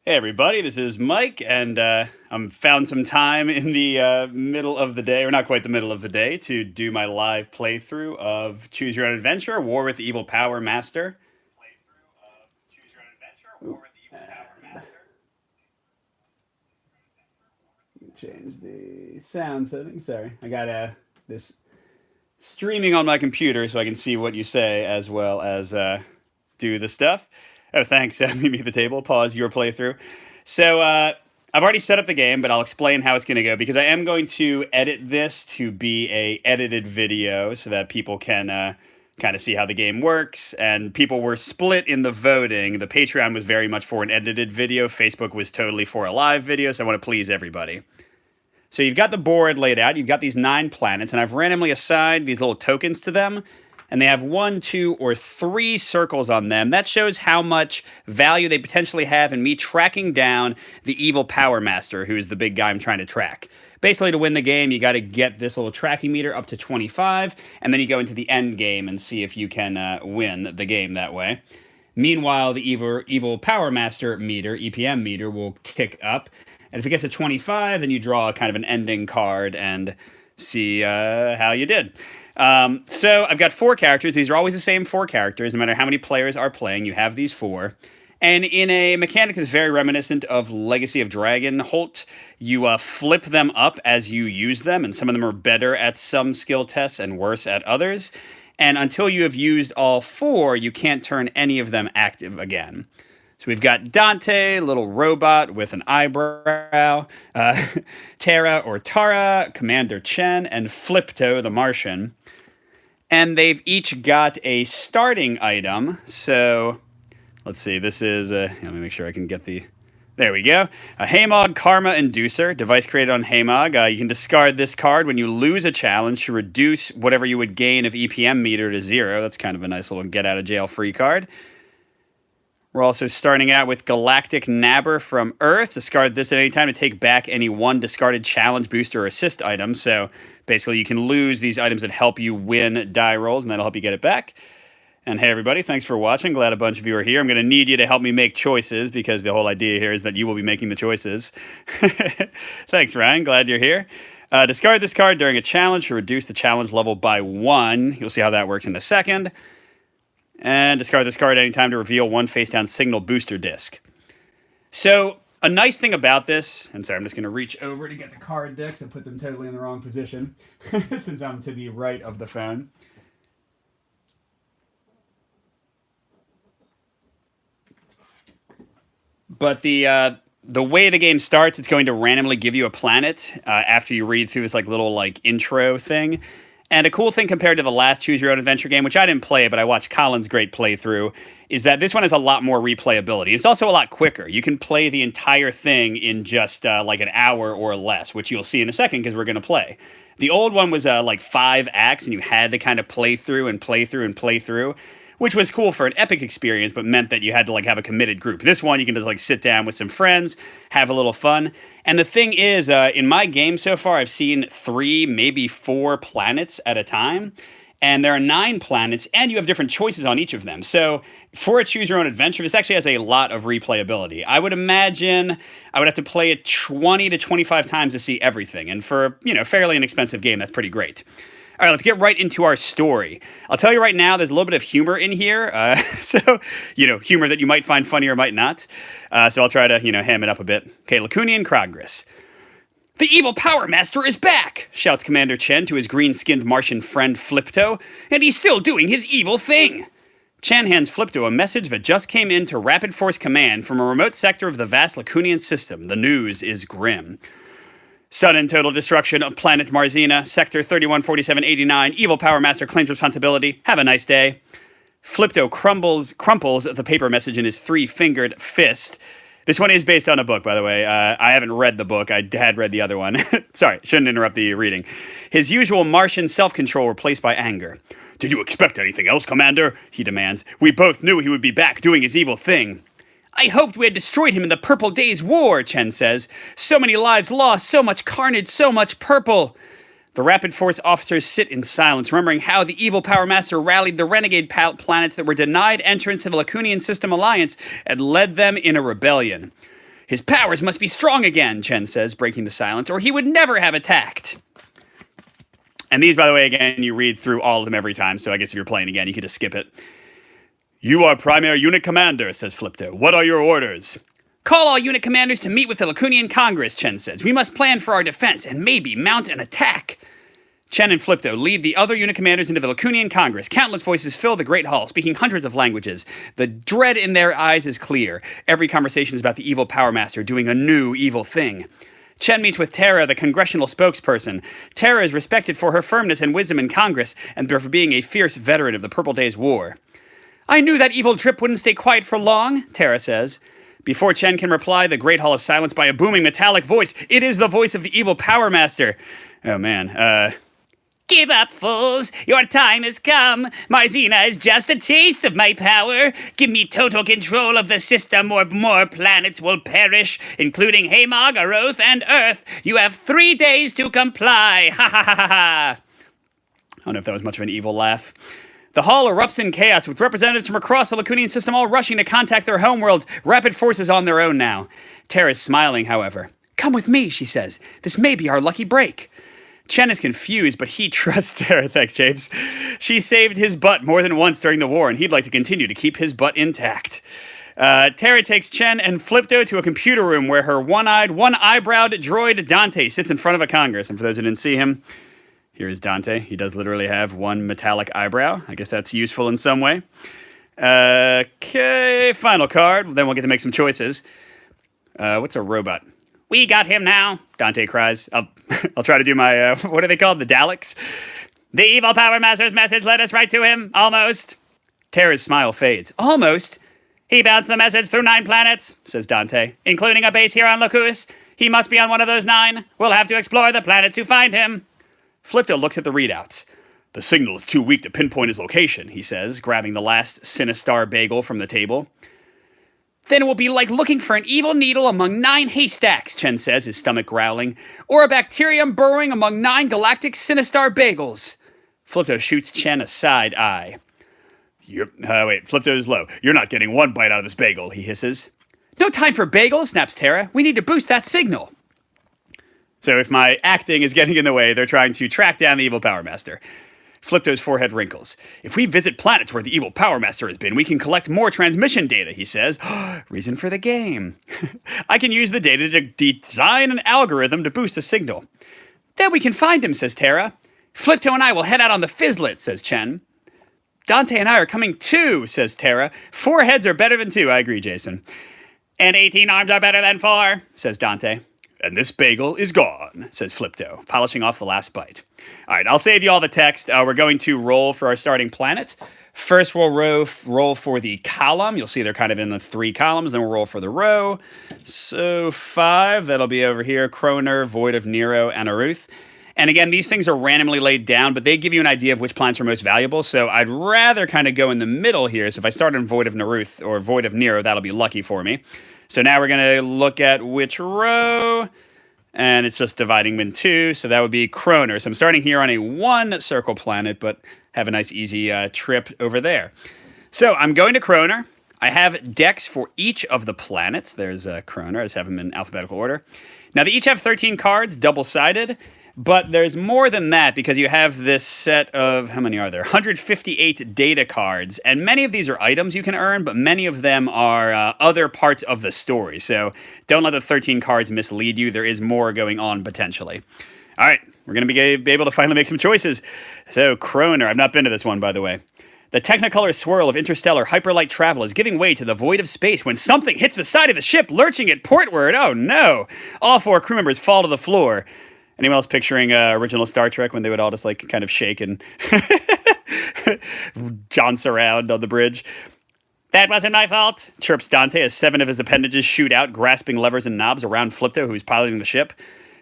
Hey everybody, this is Mike, and I'm found some time in the middle of the day, or not quite the middle of the day, to do my live playthrough of Choose Your Own Adventure: War with the Evil Power Master. Change the sound setting. Sorry, I got this streaming on my computer so I can see what you say as well as do the stuff. Oh, thanks. Meet me at the table. Pause your playthrough. So I've already set up the game, but I'll explain how it's going to go because I am going to edit this to be a edited video so that people can kind of see how the game works. And people were split in the voting. The Patreon was very much for an edited video. Facebook was totally for a live video. So I want to please everybody. So you've got the board laid out. You've got these 9 planets, and I've randomly assigned these little tokens to them. And they have 1, 2, or 3 circles on them. That shows how much value they potentially have in me tracking down the evil Power Master, who's the big guy I'm trying to track. Basically, to win the game, you got to get this little tracking meter up to 25, and then you go into the end game and see if you can win the game that way. Meanwhile, the evil Power Master meter, EPM meter, will tick up. And if it gets to 25, then you draw kind of an ending card and see how you did. So I've got 4 characters. These are always the same 4 characters. No matter how many players are playing, you have these 4. And in a mechanic that's very reminiscent of Legacy of Dragonholt, you flip them up as you use them, and some of them are better at some skill tests and worse at others. And until you have used all 4, you can't turn any of them active again. So we've got Dante, little robot with an eyebrow, Tara or Tara, Commander Chen, and Flipto, the Martian. And they've each got a starting item. So let's see, this is, let me make sure I can get the, there we go. A Haemog Karma Inducer, device created on Haemog. You can discard this card when you lose a challenge to reduce whatever you would gain of EPM meter to 0. That's kind of a nice little get out of jail free card. We're also starting out with Galactic Nabber from Earth. Discard this at any time to take back any 1 discarded challenge, booster, or assist item. So basically you can lose these items that help you win die rolls, and that'll help you get it back. And hey everybody, thanks for watching. Glad a bunch of you are here. I'm going to need you to help me make choices because the whole idea here is that you will be making the choices. Thanks, Ryan. Glad you're here. Discard this card during a challenge to reduce the challenge level by 1. You'll see how that works in a second. And discard this card anytime to reveal 1 face-down signal booster disc. So, a nice thing about this, and sorry, I'm just going to reach over to get the card decks and put them totally in the wrong position, since I'm to the right of the phone. But the way the game starts, it's going to randomly give you a planet after you read through this little intro thing. And a cool thing compared to the last Choose Your Own Adventure game, which I didn't play, but I watched Colin's great playthrough, is that this one has a lot more replayability. It's also a lot quicker. You can play the entire thing in just an hour or less, which you'll see in a second because we're going to play. The old one was 5 acts, and you had to kind of play through and play through and play through, which was cool for an epic experience, but meant that you had to have a committed group. This one, you can just sit down with some friends, have a little fun. And the thing is, in my game so far, I've seen 3, maybe 4 planets at a time. And there are 9 planets, and you have different choices on each of them. So for a Choose Your Own Adventure, this actually has a lot of replayability. I would imagine I would have to play it 20 to 25 times to see everything. And for a fairly inexpensive game, that's pretty great. All right, let's get right into our story. I'll tell you right now, there's a little bit of humor in here. So, humor that you might find funny or might not. So I'll try to, ham it up a bit. Okay, Lacunian Progress. The evil Power Master is back, shouts Commander Chen to his green-skinned Martian friend Flipto, and he's still doing his evil thing. Chen hands Flipto a message that just came in to Rapid Force Command from a remote sector of the vast Lacunian system. The news is grim. Sudden total destruction of planet Marzina, Sector 314789. Evil Power Master claims responsibility. Have a nice day. Flipto crumples the paper message in his 3-fingered fist. This one is based on a book, by the way. I haven't read the book. I had read the other one. Sorry, shouldn't interrupt the reading. His usual Martian self-control replaced by anger. Did you expect anything else, Commander? He demands. We both knew he would be back doing his evil thing. I hoped we had destroyed him in the Purple Days War, Chen says. So many lives lost, so much carnage, so much purple. The Rapid Force officers sit in silence, remembering how the evil Power Master rallied the renegade planets that were denied entrance to the Lacunian System Alliance and led them in a rebellion. His powers must be strong again, Chen says, breaking the silence, or he would never have attacked. And these, by the way, again, you read through all of them every time, so I guess if you're playing again, you could just skip it. You are primary unit commander, says Flipto. What are your orders? Call all unit commanders to meet with the Lacunian Congress, Chen says. We must plan for our defense and maybe mount an attack. Chen and Flipto lead the other unit commanders into the Lacunian Congress. Countless voices fill the Great Hall, speaking hundreds of languages. The dread in their eyes is clear. Every conversation is about the evil Power Master doing a new evil thing. Chen meets with Tara, the congressional spokesperson. Tara is respected for her firmness and wisdom in Congress and for being a fierce veteran of the Purple Days War. I knew that evil trip wouldn't stay quiet for long, Tara says. Before Chen can reply, the Great Hall is silenced by a booming metallic voice. It is the voice of the evil Power Master. Oh, man. Give up, fools. Your time has come. Marzina is just a taste of my power. Give me total control of the system or more planets will perish, including Hamog, Aroth, and Earth. You have 3 days to comply. Ha ha ha ha ha. I don't know if that was much of an evil laugh. The hall erupts in chaos, with representatives from across the Lacunian system all rushing to contact their homeworlds. Rapid forces on their own now. Tara's smiling, however. Come with me, she says. This may be our lucky break. Chen is confused, but he trusts Tara. Thanks, James. She saved his butt more than once during the war, and he'd like to continue to keep his butt intact. Tara takes Chen and Flipto to a computer room where her one-eyed, one-eyebrowed droid Dante sits in front of a Congress. And for those who didn't see him, here's Dante. He does literally have one metallic eyebrow. I guess that's useful in some way. Okay, final card. Then we'll get to make some choices. What's a robot? We got him now, Dante cries. I'll try to do my, what are they called? The Daleks? The evil Power Master's message led us right to him. Almost. Tara's smile fades. Almost? He bounced the message through 9 planets, says Dante, including a base here on Lacus. He must be on one of those 9. We'll have to explore the planets to find him. Flipto looks at the readouts. The signal is too weak to pinpoint his location, he says, grabbing the last Sinistar bagel from the table. Then it will be like looking for an evil needle among 9 haystacks, Chen says, his stomach growling. Or a bacterium burrowing among 9 galactic Sinistar bagels. Flipto shoots Chen a side eye. Wait, Flipto's low. You're not getting one bite out of this bagel, he hisses. No time for bagels, snaps Tara. We need to boost that signal. So if my acting is getting in the way, they're trying to track down the evil Power Master. Flipto's forehead wrinkles. If we visit planets where the evil Power Master has been, we can collect more transmission data, he says. Reason for the game. I can use the data to design an algorithm to boost a signal. Then we can find him, says Tara. Flipto and I will head out on the Fizzlet, says Chen. Dante and I are coming too, says Tara. 4 heads are better than 2, I agree, Jason. And 18 arms are better than 4, says Dante. And this bagel is gone, says Flipto, polishing off the last bite. All right, I'll save you all the text. We're going to roll for our starting planet. First, we'll roll for the column. You'll see they're kind of in the 3 columns. Then we'll roll for the row. So 5, that'll be over here. Kroner, Void of Nero, and Aruth. And again, these things are randomly laid down, but they give you an idea of which planets are most valuable. So I'd rather kind of go in the middle here. So if I start in Void of Naruth or Void of Nero, that'll be lucky for me. So now we're going to look at which row, and it's just dividing in 2, so that would be Kroner. So I'm starting here on a 1 circle planet, but have a nice easy trip over there. So I'm going to Kroner. I have decks for each of the planets. There's Kroner. I just have them in alphabetical order. Now they each have 13 cards, double-sided. But there's more than that because you have this set of, how many are there? 158 data cards. And many of these are items you can earn, but many of them are other parts of the story. So don't let the 13 cards mislead you. There is more going on potentially. All right, we're going to be able to finally make some choices. So Kroner, I've not been to this one, by the way. The technicolor swirl of interstellar hyperlight travel is giving way to the void of space when something hits the side of the ship, lurching it portward. Oh no! All 4 crew members fall to the floor. Anyone else picturing original Star Trek when they would all just like kind of shake and jounce around on the bridge? That wasn't my fault, chirps Dante as 7 of his appendages shoot out, grasping levers and knobs around Flipto, who's piloting the ship.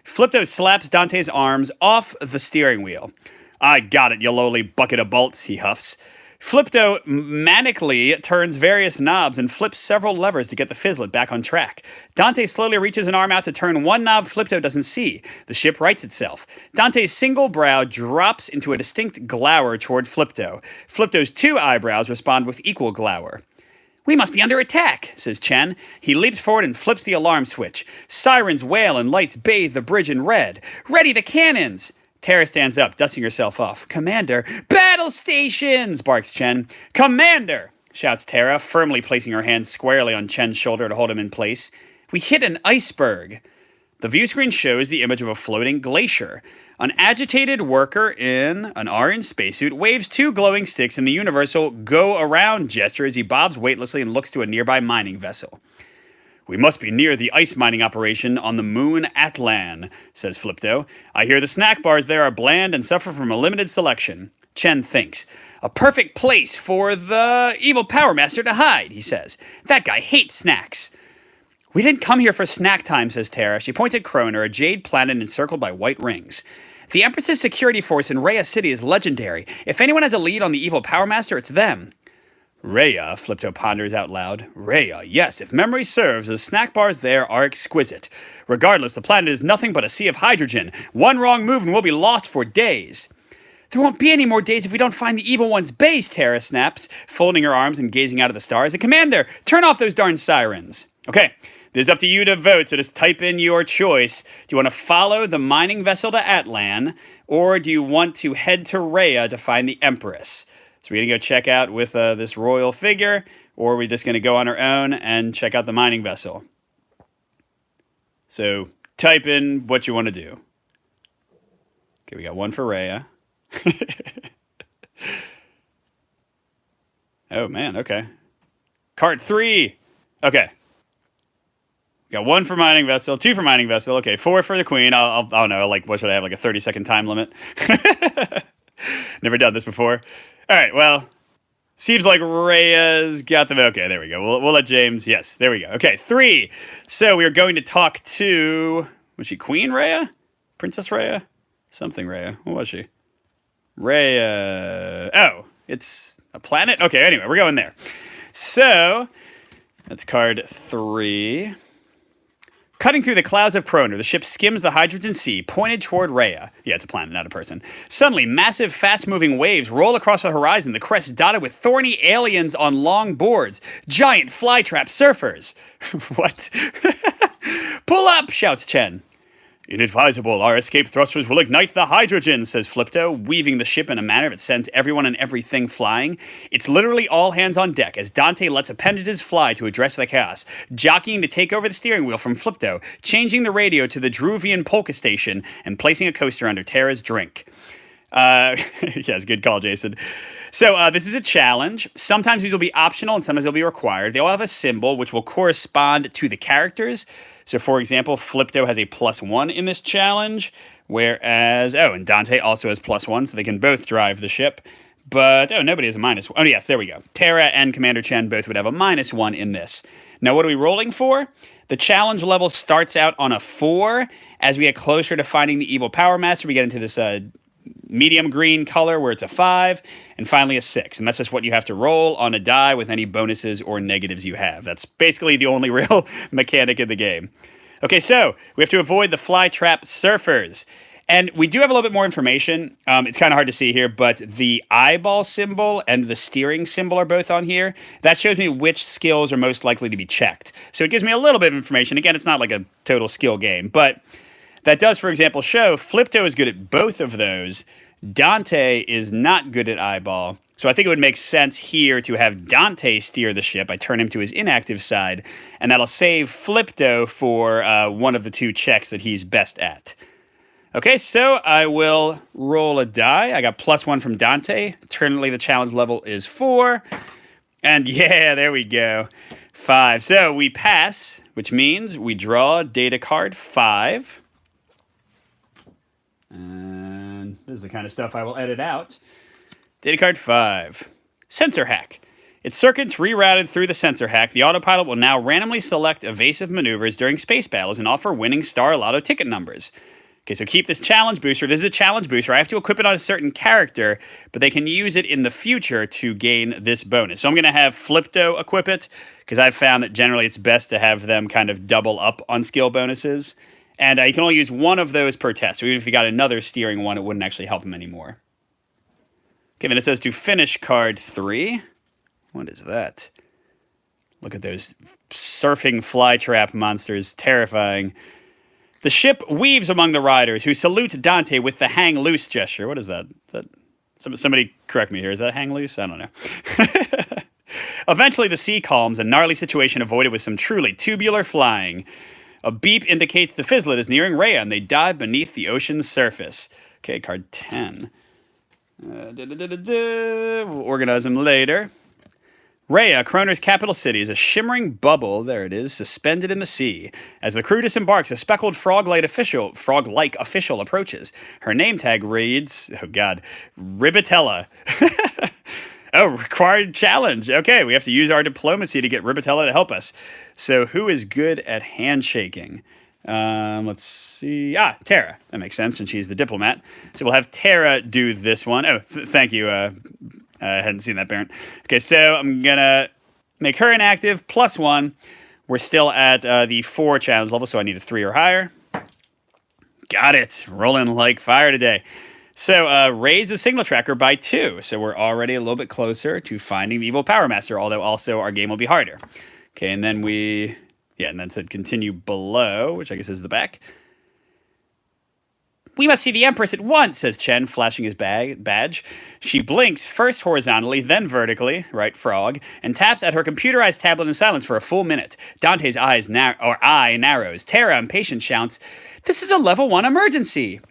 Flipto slaps Dante's arms off the steering wheel. I got it, you lowly bucket of bolts, he huffs. Flipto manically turns various knobs and flips several levers to get the Fizzlet back on track. Dante slowly reaches an arm out to turn one knob Flipto doesn't see. The ship rights itself. Dante's single brow drops into a distinct glower toward Flipto. Flipto's 2 eyebrows respond with equal glower. We must be under attack, says Chen. He leaps forward and flips the alarm switch. Sirens wail and lights bathe the bridge in red. Ready the cannons! Tara stands up, dusting herself off. Commander, battle stations! Barks Chen. Commander! Shouts Tara, firmly placing her hands squarely on Chen's shoulder to hold him in place. We hit an iceberg. The view screen shows the image of a floating glacier. An agitated worker in an orange spacesuit waves two glowing sticks in the universal go-around gesture as he bobs weightlessly and looks to a nearby mining vessel. We must be near the ice mining operation on the moon Atlan, says Flipto. I hear the snack bars there are bland and suffer from a limited selection. Chen thinks. A perfect place for the evil Power Master to hide, he says. That guy hates snacks. We didn't come here for snack time, says Tara. She points at Kroner, a jade planet encircled by white rings. The Empress's security force in Rhea City is legendary. If anyone has a lead on the evil Power Master, it's them. Rhea, Flipto ponders out loud. Rhea, yes, if memory serves, the snack bars there are exquisite. Regardless, the planet is nothing but a sea of hydrogen. One wrong move and we'll be lost for days. There won't be any more days if we don't find the evil one's base, Tara snaps, folding her arms and gazing out of the stars. Commander, turn off those darn sirens. Okay, this is up to you to vote, so just type in your choice. Do you want to follow the mining vessel to Atlan, or do you want to head to Rhea to find the Empress? So we're going to go check out with this royal figure, or are we just going to go on our own and check out the mining vessel? So type in what you want to do. Okay, we got one for Rhea. Oh, man, okay. Cart 3. Okay. Got one for mining vessel, 2 for mining vessel. Okay, 4 for the queen. I don't know, like, what should I have, like a 30-second time limit? Never done this before. All right, well, seems like Rhea's got them. Okay, there we go. We'll let James. Yes, there we go. Okay, 3. So we are going to talk to, was she Queen Rhea? Princess Rhea? Something Rhea. What was she? Rhea. Oh, it's a planet? Okay, anyway, we're going there. So that's card 3. Cutting through the clouds of Kroner, the ship skims the hydrogen sea, pointed toward Rhea. Yeah, it's a planet, not a person. Suddenly, massive, fast-moving waves roll across the horizon, the crest dotted with thorny aliens on long boards. Giant flytrap surfers. What? Pull up, shouts Chen. Inadvisable, our escape thrusters will ignite the hydrogen, says Flipto, weaving the ship in a manner that sends everyone and everything flying. It's literally all hands on deck as Dante lets appendages fly to address the chaos, jockeying to take over the steering wheel from Flipto, changing the radio to the Druvian polka station, and placing a coaster under Tara's drink. Yes, good call, Jason. So this is a challenge. Sometimes these will be optional and sometimes they'll be required. They all have a symbol which will correspond to the characters. So, for example, Flipto has a +1 in this challenge, whereas, and Dante also has +1, so they can both drive the ship. But, nobody has a -1. Oh, yes, there we go. Tara and Commander Chen both would have a -1 in this. Now, what are we rolling for? The challenge level starts out on a 4. As we get closer to finding the evil Power Master, we get into this medium green color where it's a 5, and finally a 6. And that's just what you have to roll on a die with any bonuses or negatives you have. That's basically the only real mechanic in the game. Okay, so we have to avoid the flytrap surfers. And we do have a little bit more information. It's kind of hard to see here, but the eyeball symbol and the steering symbol are both on here. That shows me which skills are most likely to be checked. So it gives me a little bit of information. Again, it's not like a total skill game, but that does, for example, show Flipto is good at both of those. Dante is not good at eyeball. So I think it would make sense here to have Dante steer the ship. I turn him to his inactive side, and that'll save Flipto for one of the 2 checks that he's best at. Okay, so I will roll a die. I got +1 from Dante. Currently, the challenge level is 4. And yeah, there we go. 5. So we pass, which means we draw data card 5. And this is the kind of stuff I will edit out. Data card 5. Sensor hack. Its circuits rerouted through the sensor hack, the autopilot will now randomly select evasive maneuvers during space battles and offer winning Star Lotto ticket numbers. Okay, so keep this challenge booster. This is a challenge booster. I have to equip it on a certain character, but they can use it in the future to gain this bonus. So I'm going to have Flipto equip it, because I've found that generally it's best to have them kind of double up on skill bonuses. And you can only use one of those per test. So even if you got another steering one, it wouldn't actually help him anymore. Okay, then it says to finish card 3. What is that? Look at those surfing flytrap monsters. Terrifying. The ship weaves among the riders, who salute Dante with the hang loose gesture. What is that? Is that somebody correct me here. Is that hang loose? I don't know. Eventually, the sea calms, a gnarly situation avoided with some truly tubular flying. A beep indicates the Fizzlet is nearing Rhea, and they dive beneath the ocean's surface. Okay, card 10. We'll organize them later. Rhea, Kroner's capital city, is a shimmering bubble, there it is, suspended in the sea. As the crew disembarks, a speckled frog-like official approaches. Her name tag reads, oh god, Ribitella. Oh, required challenge. Okay, we have to use our diplomacy to get Ribitella to help us. So who is good at handshaking? Let's see. Tara. That makes sense, and she's the diplomat. So we'll have Tara do this one. Oh, thank you. I hadn't seen that, Barrett. Okay, so I'm going to make her inactive, +1. We're still at the 4 challenge level, so I need a 3 or higher. Got it. Rolling like fire today. So raise the signal tracker by 2. So we're already a little bit closer to finding the evil Power Master, although also our game will be harder. Okay, and then and then said continue below, which I guess is the back. We must see the Empress at once, says Chen, flashing his badge. She blinks, first horizontally, then vertically, right, frog, and taps at her computerized tablet in silence for a full minute. Dante's eye narrows. Tara, impatient, shouts, "This is a level 1 emergency!"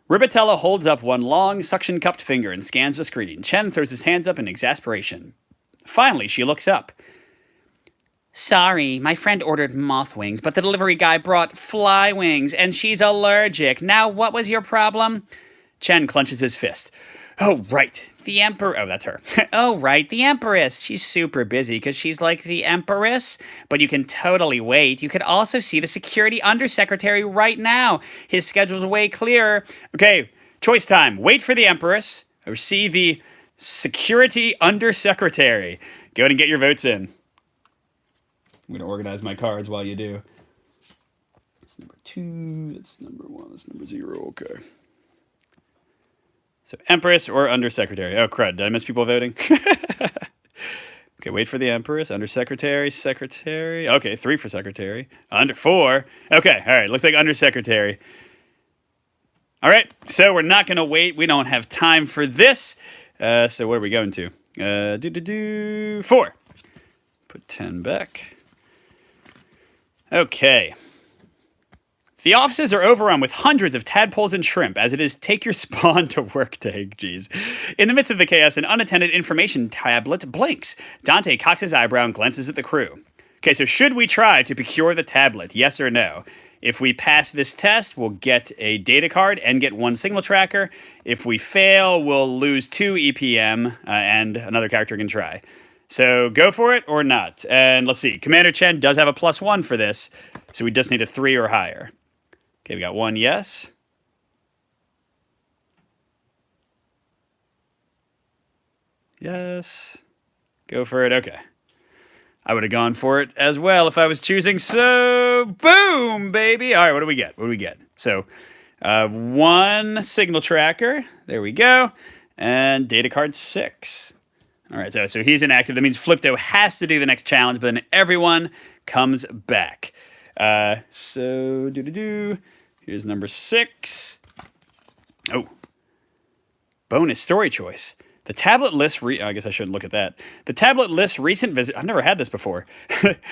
Ribitella holds up one long, suction-cupped finger and scans the screen. Chen throws his hands up in exasperation. Finally, she looks up. Sorry, my friend ordered moth wings, but the delivery guy brought fly wings, and she's allergic. Now, what was your problem? Chen clenches his fist. Oh, right, the Emperor. Oh, that's her. Oh, right, the Empress. She's super busy because she's like the Empress. But you can totally wait. You could also see the Security Undersecretary right now. His schedule's way clearer. Okay, choice time. Wait for the Empress or see the Security Undersecretary. Go ahead and get your votes in. I'm going to organize my cards while you do. That's number 2. That's number 1. That's number 0. Okay. So Empress or Undersecretary. Oh, crud. Did I miss people voting? Okay, wait for the Empress. Undersecretary. Secretary. Okay, 3 for Secretary. 4. Okay, all right. Looks like Undersecretary. All right, so we're not going to wait. We don't have time for this. So what are we going to? 4. Put 10 back. Okay. The offices are overrun with hundreds of tadpoles and shrimp, as it is take your spawn to work day. Jeez. In the midst of the chaos, an unattended information tablet blinks. Dante cocks his eyebrow and glances at the crew. Okay, so should we try to procure the tablet? Yes or no? If we pass this test, we'll get a data card and get 1 signal tracker. If we fail, we'll lose 2 EPM, and another character can try. So go for it or not. And let's see. Commander Chen does have a +1 for this, so we just need a 3 or higher. Okay, we got 1 yes. Yes. Go for it. Okay. I would have gone for it as well if I was choosing. So, boom, baby. All right, what do we get? What do we get? So, 1 signal tracker. There we go. And data card 6. All right, so he's inactive. That means Flipto has to do the next challenge, but then everyone comes back. So, here's number 6. Oh. Bonus story choice. The tablet lists... I guess I shouldn't look at that. The tablet lists recent visitors... I've never had this before.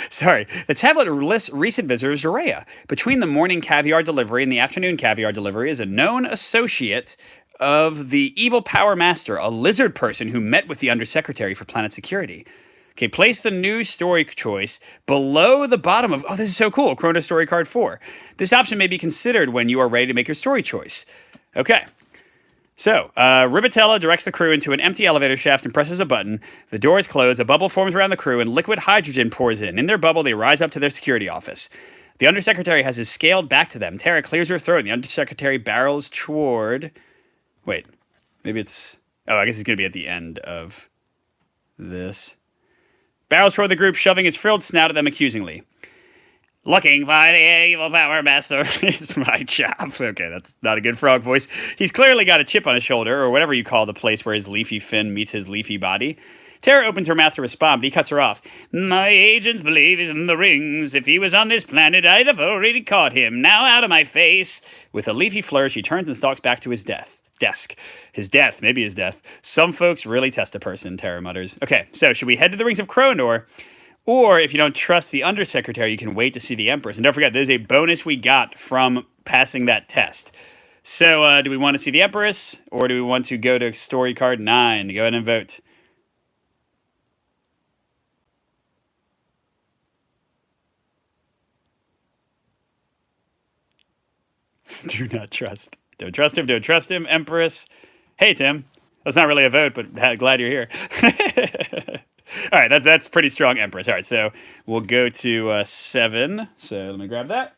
Sorry. The tablet lists recent visitors to Rhea. Between the morning caviar delivery and the afternoon caviar delivery is a known associate of the evil Power Master, a lizard person who met with the Undersecretary for Planet Security. Okay, place the new story choice below the bottom of... Oh, this is so cool. Chrono Story Card 4. This option may be considered when you are ready to make your story choice. Okay. So, Ribitella directs the crew into an empty elevator shaft and presses a button. The doors close, a bubble forms around the crew, and liquid hydrogen pours in. In their bubble, they rise up to their security office. The Undersecretary has his scaled back to them. Tara clears her throat, and the Undersecretary barrels toward... Wait, maybe it's... Oh, I guess it's going to be at the end of this. Barrels toward the group, shoving his frilled snout at them accusingly. Looking for the evil Power Master is my job. Okay, that's not a good frog voice. He's clearly got a chip on his shoulder, or whatever you call the place where his leafy fin meets his leafy body. Tara opens her mouth to respond, but he cuts her off. My agents believe he's in the rings. If he was on this planet, I'd have already caught him. Now out of my face. With a leafy flourish, he turns and stalks back to his desk. His death, maybe his death. Some folks really test a person, Tara mutters. Okay, so should we head to the Rings of Kronor? Or if you don't trust the Undersecretary, you can wait to see the Empress. And don't forget, there's a bonus we got from passing that test. So do we want to see the Empress, or do we want to go to story card 9? Go ahead and vote. Do not trust. Don't trust him, don't trust him, Empress. Hey, Tim. That's not really a vote, but glad you're here. All right, that's pretty strong, Empress. All right, so we'll go to 7. So let me grab that.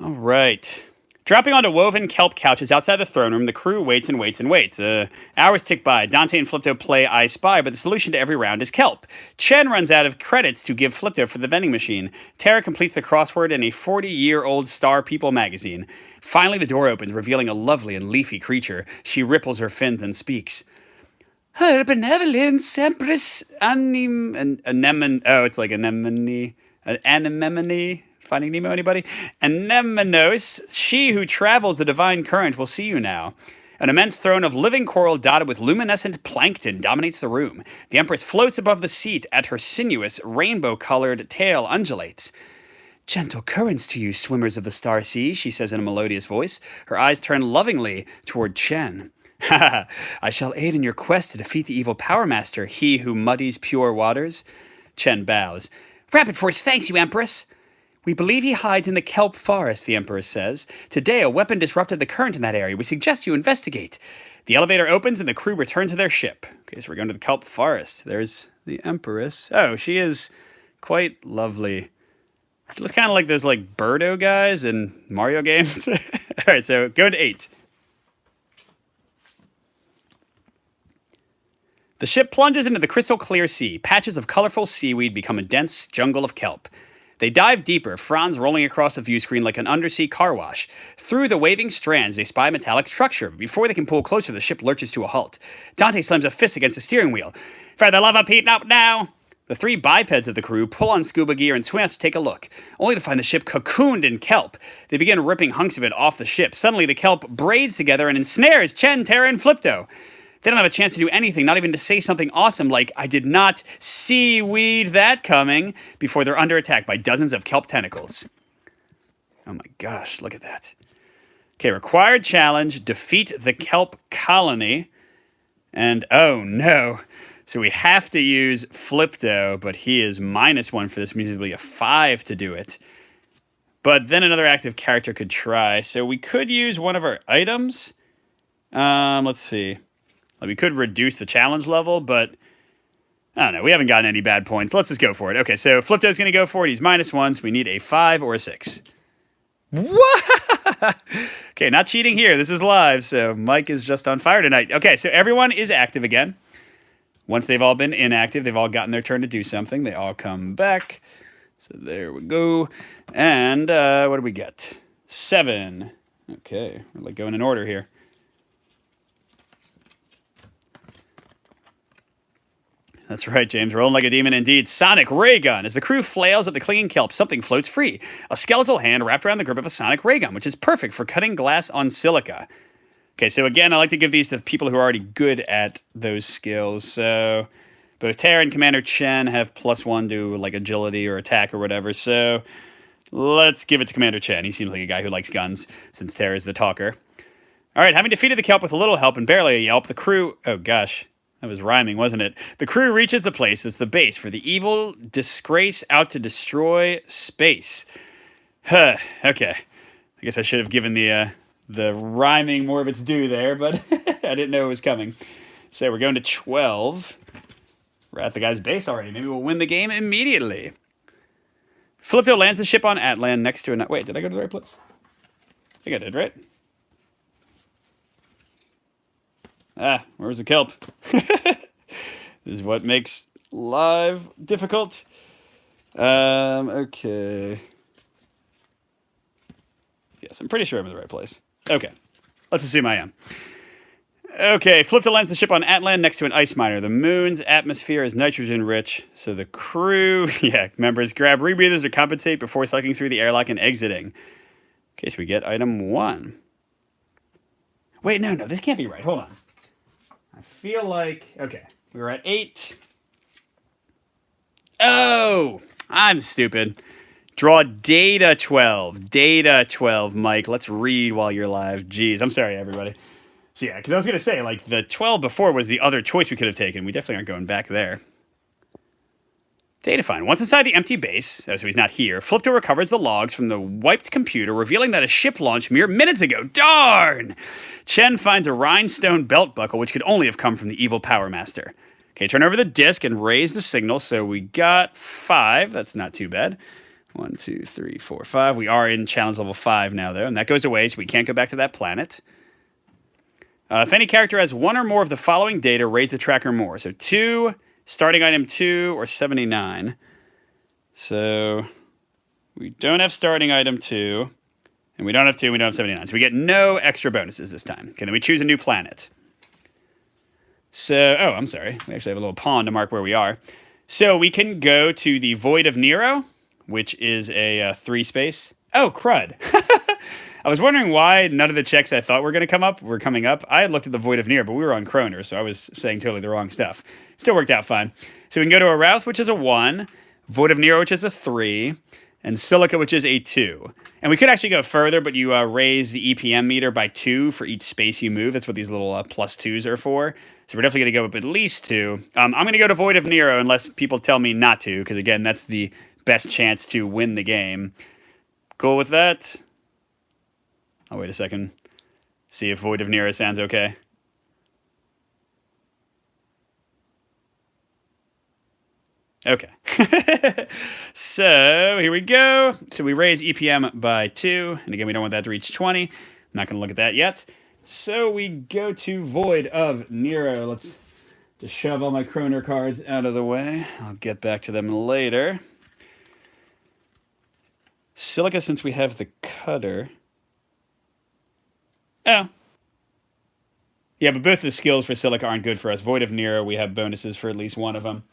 All right. Dropping onto woven kelp couches outside the throne room, the crew waits and waits and waits. Hours tick by. Dante and Flipto play I Spy, but the solution to every round is kelp. Chen runs out of credits to give Flipto for the vending machine. Tara completes the crossword in a 40-year-old Star People magazine. Finally, the door opens, revealing a lovely and leafy creature. She ripples her fins and speaks. Her benevolence, Empress anemone. Oh, it's like anemone. Anemone. Finding Nemo, anybody? Anemonos, she who travels the divine current, will see you now. An immense throne of living coral dotted with luminescent plankton dominates the room. The Empress floats above the seat at her sinuous, rainbow-colored tail undulates. Gentle currents to you, swimmers of the star sea, she says in a melodious voice. Her eyes turn lovingly toward Chen. Ha ha! I shall aid in your quest to defeat the evil Power Master, he who muddies pure waters. Chen bows. Rapid Force thanks you, Empress. We believe he hides in the kelp forest, the Empress says. Today, a weapon disrupted the current in that area. We suggest you investigate. The elevator opens and the crew return to their ship. Okay, so we're going to the kelp forest. There's the Empress. Oh, she is quite lovely. She looks kind of like those like Birdo guys in Mario games. All right, so go to 8. The ship plunges into the crystal clear sea. Patches of colorful seaweed become a dense jungle of kelp. They dive deeper, fronds rolling across the view screen like an undersea car wash. Through the waving strands, they spy a metallic structure, but before they can pull closer, the ship lurches to a halt. Dante slams a fist against the steering wheel. For the love of Pete, up now! The 3 bipeds of the crew pull on scuba gear and swim out to take a look, only to find the ship cocooned in kelp. They begin ripping hunks of it off the ship. Suddenly, the kelp braids together and ensnares Chen, Tara, and Flipto. They don't have a chance to do anything, not even to say something awesome like, I did not seaweed that coming, before they're under attack by dozens of kelp tentacles. Oh my gosh, look at that. Okay, required challenge, defeat the kelp colony. And oh no. So we have to use Flipto, but he is -1 for this, musically a 5 to do it. But then another active character could try. So we could use one of our items. Let's see. We could reduce the challenge level, but I don't know. We haven't gotten any bad points. Let's just go for it. Okay, so Flipto's going to go for it. He's -1, so we need a 5 or a 6. What? Okay, not cheating here. This is live, so Mike is just on fire tonight. Okay, so everyone is active again. Once they've all been inactive, they've all gotten their turn to do something. They all come back. So there we go. And what do we get? 7. Okay, we're like going in order here. That's right, James. Rolling like a demon indeed. Sonic ray gun. As the crew flails at the clinging kelp, something floats free. A skeletal hand wrapped around the grip of a sonic ray gun, which is perfect for cutting glass on silica. Okay, so again, I like to give these to people who are already good at those skills. So both Tara and Commander Chen have +1 to like agility or attack or whatever. So let's give it to Commander Chen. He seems like a guy who likes guns, since Tara's the talker. All right, having defeated the kelp with a little help and barely a yelp, the crew... Oh, gosh. That was rhyming, wasn't it? The crew reaches the place that's the base for the evil disgrace out to destroy space. Huh, okay. I guess I should have given the rhyming more of its due there, but I didn't know it was coming. So we're going to 12. We're at the guy's base already. Maybe we'll win the game immediately. Flipto lands the ship on Atlan next to a... Wait, did I go to the right place? I think I did, right? Ah, where's the kelp? This is what makes live difficult. Okay. Yes, I'm pretty sure I'm in the right place. Okay. Let's assume I am. Okay, Flipto lands the ship on Atlan next to an ice miner. The moon's atmosphere is nitrogen rich, so the crew, members grab rebreathers to compensate before cycling through the airlock and exiting. Okay, so we get item 1. Wait, no, this can't be right. Hold on. I feel like, okay, we were at 8. Oh, I'm stupid. Draw data 12. Data 12, Mike. Let's read while you're live. Jeez, I'm sorry, everybody. So yeah, because I was going to say, like, the 12 before was the other choice we could have taken. We definitely aren't going back there. Data find. Once inside the empty base, so he's not here, Flipto recovers the logs from the wiped computer, revealing that a ship launched mere minutes ago. Darn! Chen finds a rhinestone belt buckle, which could only have come from the evil Power Master. Okay, turn over the disk and raise the signal. So we got 5. That's not too bad. 1, 2, 3, 4, 5. We are in challenge level 5 now, though, and that goes away, so we can't go back to that planet. If any character has 1 or more of the following data, raise the tracker more. So 2, starting item 2, or 79. So we don't have starting item 2, and we don't have 2, we don't have 79. So we get no extra bonuses this time. Okay, then we choose a new planet. So, I'm sorry. We actually have a little pawn to mark where we are. So we can go to the Void of Nero, which is a 3 space. Oh, crud. I was wondering why none of the checks I thought were going to come up were coming up. I had looked at the Void of Nero, but we were on Kroner, so I was saying totally the wrong stuff. Still worked out fine. So we can go to a Routh, which is a 1, Void of Nero, which is a 3, and Silica, which is a 2. And we could actually go further, but you raise the EPM meter by 2 for each space you move. That's what these little +2s are for. So we're definitely going to go up at least 2. I'm going to go to Void of Nero unless people tell me not to, because again, that's the best chance to win the game. Cool with that? I'll wait a second. See if Void of Nero sounds okay. Okay. So here we go. So we raise EPM by 2. And again, we don't want that to reach 20. I'm not going to look at that yet. So we go to Void of Nero. Let's just shove all my Kroner cards out of the way. I'll get back to them later. Silica, since we have the cutter. Oh. Yeah, but both the skills for Silica aren't good for us. Void of Nero, we have bonuses for at least one of them.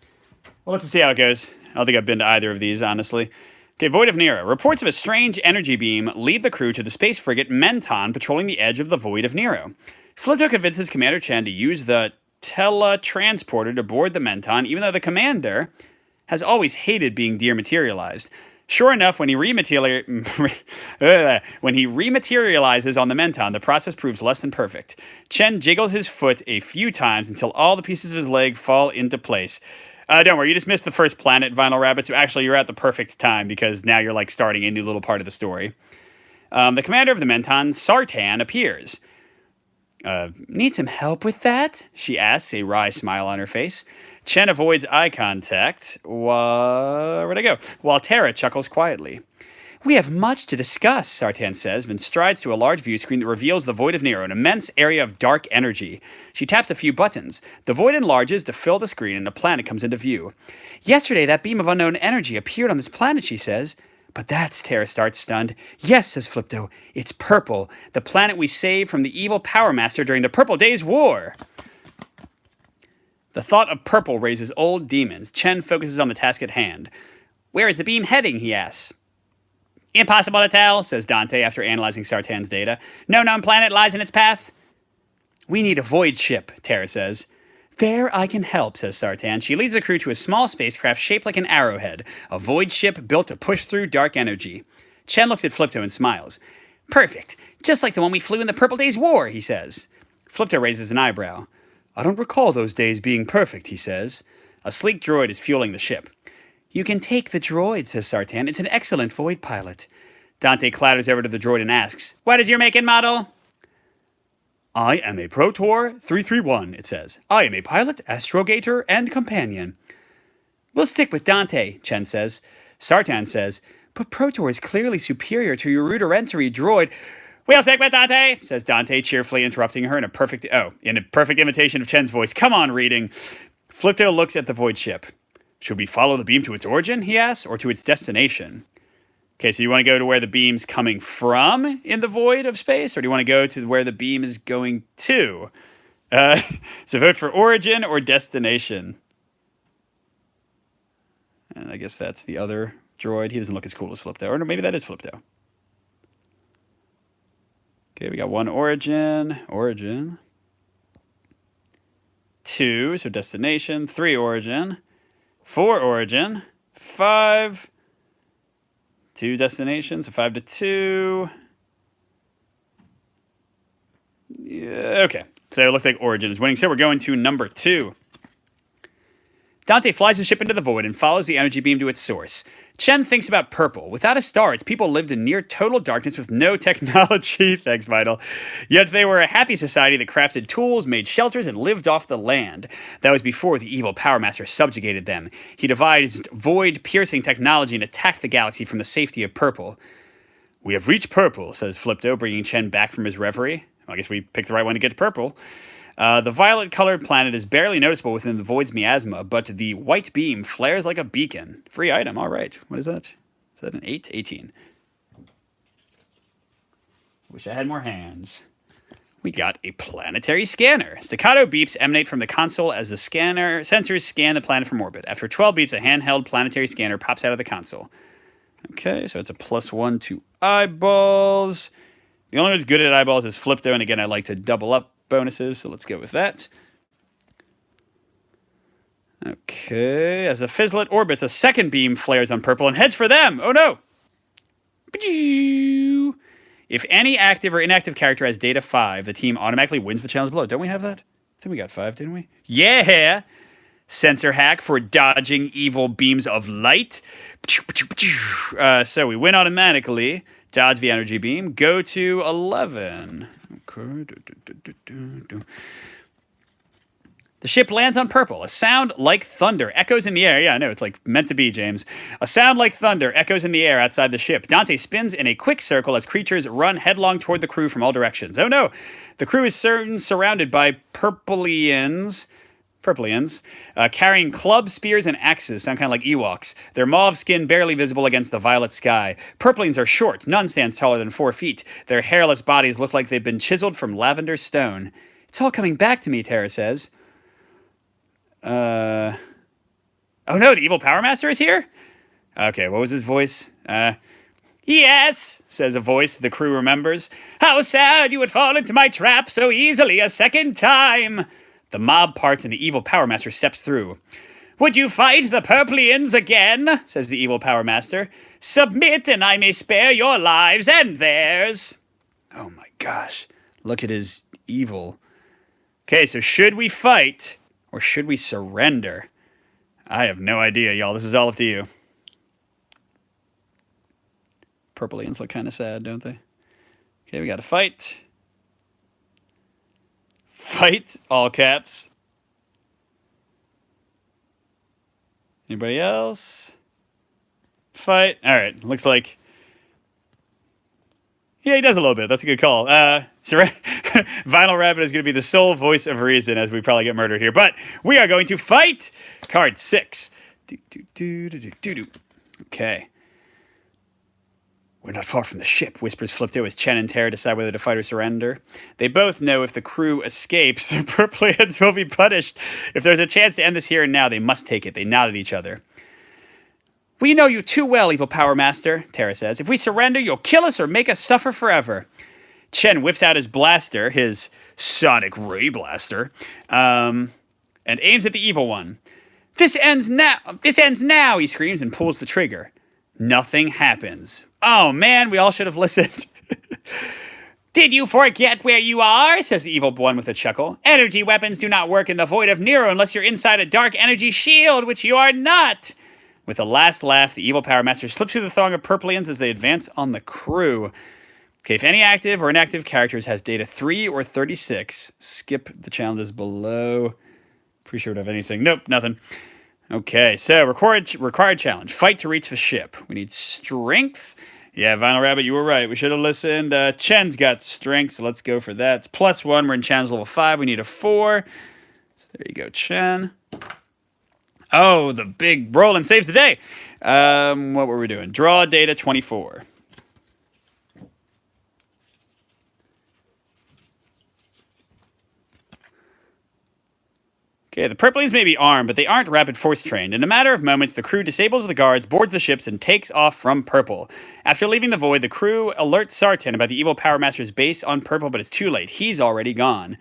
Well, let's see how it goes. I don't think I've been to either of these, honestly. Okay, Void of Nero. Reports of a strange energy beam lead the crew to the space frigate Menton patrolling the edge of the Void of Nero. Flipto convinces Commander Chen to use the teletransporter to board the Menton, even though the commander has always hated being dematerialized. Sure enough, when he rematerializes on the Menton, the process proves less than perfect. Chen jiggles his foot a few times until all the pieces of his leg fall into place. Don't worry, you just missed the first planet, Vinyl Rabbit, so actually you're at the perfect time because now you're like starting a new little part of the story. The commander of the Menton, Sartan, appears. Need some help with that? She asks, a wry smile on her face. Chen avoids eye contact. Where'd I go? While Tara chuckles quietly. We have much to discuss, Sartan says, and strides to a large view screen that reveals the Void of Nero, an immense area of dark energy. She taps a few buttons. The void enlarges to fill the screen, and a planet comes into view. Yesterday, that beam of unknown energy appeared on this planet, she says. But that's, Tara starts stunned. Yes, says Flipto. It's purple, the planet we saved from the evil Power Master during the Purple Days War. The thought of purple raises old demons. Chen focuses on the task at hand. Where is the beam heading, he asks. Impossible to tell, says Dante after analyzing Sartan's data. No known planet lies in its path. We need a void ship, Tara says. There I can help, says Sartan. She leads the crew to a small spacecraft shaped like an arrowhead, a void ship built to push through dark energy. Chen looks at Flipto and smiles. Perfect, just like the one we flew in the Purple Days War, he says. Flipto raises an eyebrow. I don't recall those days being perfect, he says. A sleek droid is fueling the ship. You can take the droid, says Sartan. It's an excellent void pilot. Dante clatters over to the droid and asks, What is your make and model? I am a Protor 331, it says. I am a pilot, astrogator, and companion. We'll stick with Dante, Chen says. Sartan says, But Protor is clearly superior to your rudimentary droid. We'll stick with Dante, says Dante, cheerfully interrupting her in a perfect imitation of Chen's voice. Come on, reading. Flipto looks at the void ship. Should we follow the beam to its origin, he asks, or to its destination? Okay, so you want to go to where the beam's coming from in the void of space, or do you want to go to where the beam is going to? So vote for origin or destination. And I guess that's the other droid. He doesn't look as cool as Flipto. Or maybe that is Flipto. Okay, we got 1 origin. Origin. 2, so destination. 3 origin. 4 origin. 5. 2 destination, so 5 to 2. Yeah, okay. So it looks like origin is winning. So we're going to number 2. Dante flies the ship into the void and follows the energy beam to its source. Chen thinks about purple. Without a star, its people lived in near total darkness with no technology. Thanks, Vital. Yet they were a happy society that crafted tools, made shelters, and lived off the land. That was before the evil Power Master subjugated them. He devised void-piercing technology and attacked the galaxy from the safety of purple. We have reached purple, says Flipto, bringing Chen back from his reverie. I guess we picked the right one to get to purple. The violet-colored planet is barely noticeable within the void's miasma, but the white beam flares like a beacon. Free item, all right. What is that? Is that an 8? 18. Wish I had more hands. We got a planetary scanner. Staccato beeps emanate from the console as the sensors scan the planet from orbit. After 12 beeps, a handheld planetary scanner pops out of the console. Okay, so it's a +1 to eyeballs. The only one who's good at eyeballs is Flipto, and again, I like to double up bonuses, so let's go with that. Okay, as a fizzlet orbits, a second beam flares on purple and heads for them. Oh no! If any active or inactive character has data 5, the team automatically wins the challenge below. Don't we have that? I think we got 5, didn't we? Yeah! Sensor hack for dodging evil beams of light. So we win automatically. Dodge the energy beam. Go to 11. Okay. The ship lands on purple. A sound like thunder echoes in the air. Yeah, I know. It's like meant to be, James. A sound like thunder echoes in the air outside the ship. Dante spins in a quick circle as creatures run headlong toward the crew from all directions. Oh no! The crew is surrounded by Purplians, carrying clubs, spears, and axes, sound kind of like Ewoks. Their mauve skin barely visible against the violet sky. Purplians are short, none stands taller than 4 feet. Their hairless bodies look like they've been chiseled from lavender stone. It's all coming back to me, Tara says. Oh no, the evil Power Master is here? Okay, what was his voice? Yes, says a voice the crew remembers. How sad you would fall into my trap so easily a second time. The mob parts and the evil Power Master steps through. Would you fight the Purplians again? Says the evil Power Master. Submit and I may spare your lives and theirs. Oh my gosh. Look at his evil. Okay, so should we fight or should we surrender? I have no idea, y'all. This is all up to you. Purplians look kind of sad, don't they? Okay, we got to fight. Fight, all caps. Anybody else? Fight. All right, looks like... Yeah, he does a little bit. That's a good call. Vinyl Rabbit is going to be the sole voice of reason as we probably get murdered here. But we are going to fight. Card 6. Okay. We're not far from the ship, whispers Flipto as Chen and Tara decide whether to fight or surrender. They both know if the crew escapes, the Purplians will be punished. If there's a chance to end this here and now, they must take it. They nod at each other. We know you too well, evil Power Master, Tara says. If we surrender, you'll kill us or make us suffer forever. Chen whips out his blaster, his sonic ray blaster, and aims at the evil one. This ends now! This ends now! He screams and pulls the trigger. Nothing happens. Oh man, we all should have listened. Did you forget where you are? Says the evil one with a chuckle. Energy weapons do not work in the void of Nero unless you're inside a dark energy shield, which you are not. With a last laugh, the evil Power Master slips through the throng of Purplians as they advance on the crew. Okay, if any active or inactive characters has data 3 or 36, skip the challenges below. Pretty sure we don't have anything. Nope, nothing. Okay, so required challenge. Fight to reach the ship. We need strength. Yeah, Vinyl Rabbit, you were right. We should have listened. Chen's got strength, so let's go for that. It's +1. We're in challenge level 5. We need a 4. So there you go, Chen. Oh, the big Roland saves the day. What were we doing? Draw data 24. Okay, the purplings may be armed, but they aren't rapid force trained. In a matter of moments, the crew disables the guards, boards the ships, and takes off from Purple. After leaving the void, the crew alerts Sartan about the evil Power Master's base on Purple, but it's too late. He's already gone.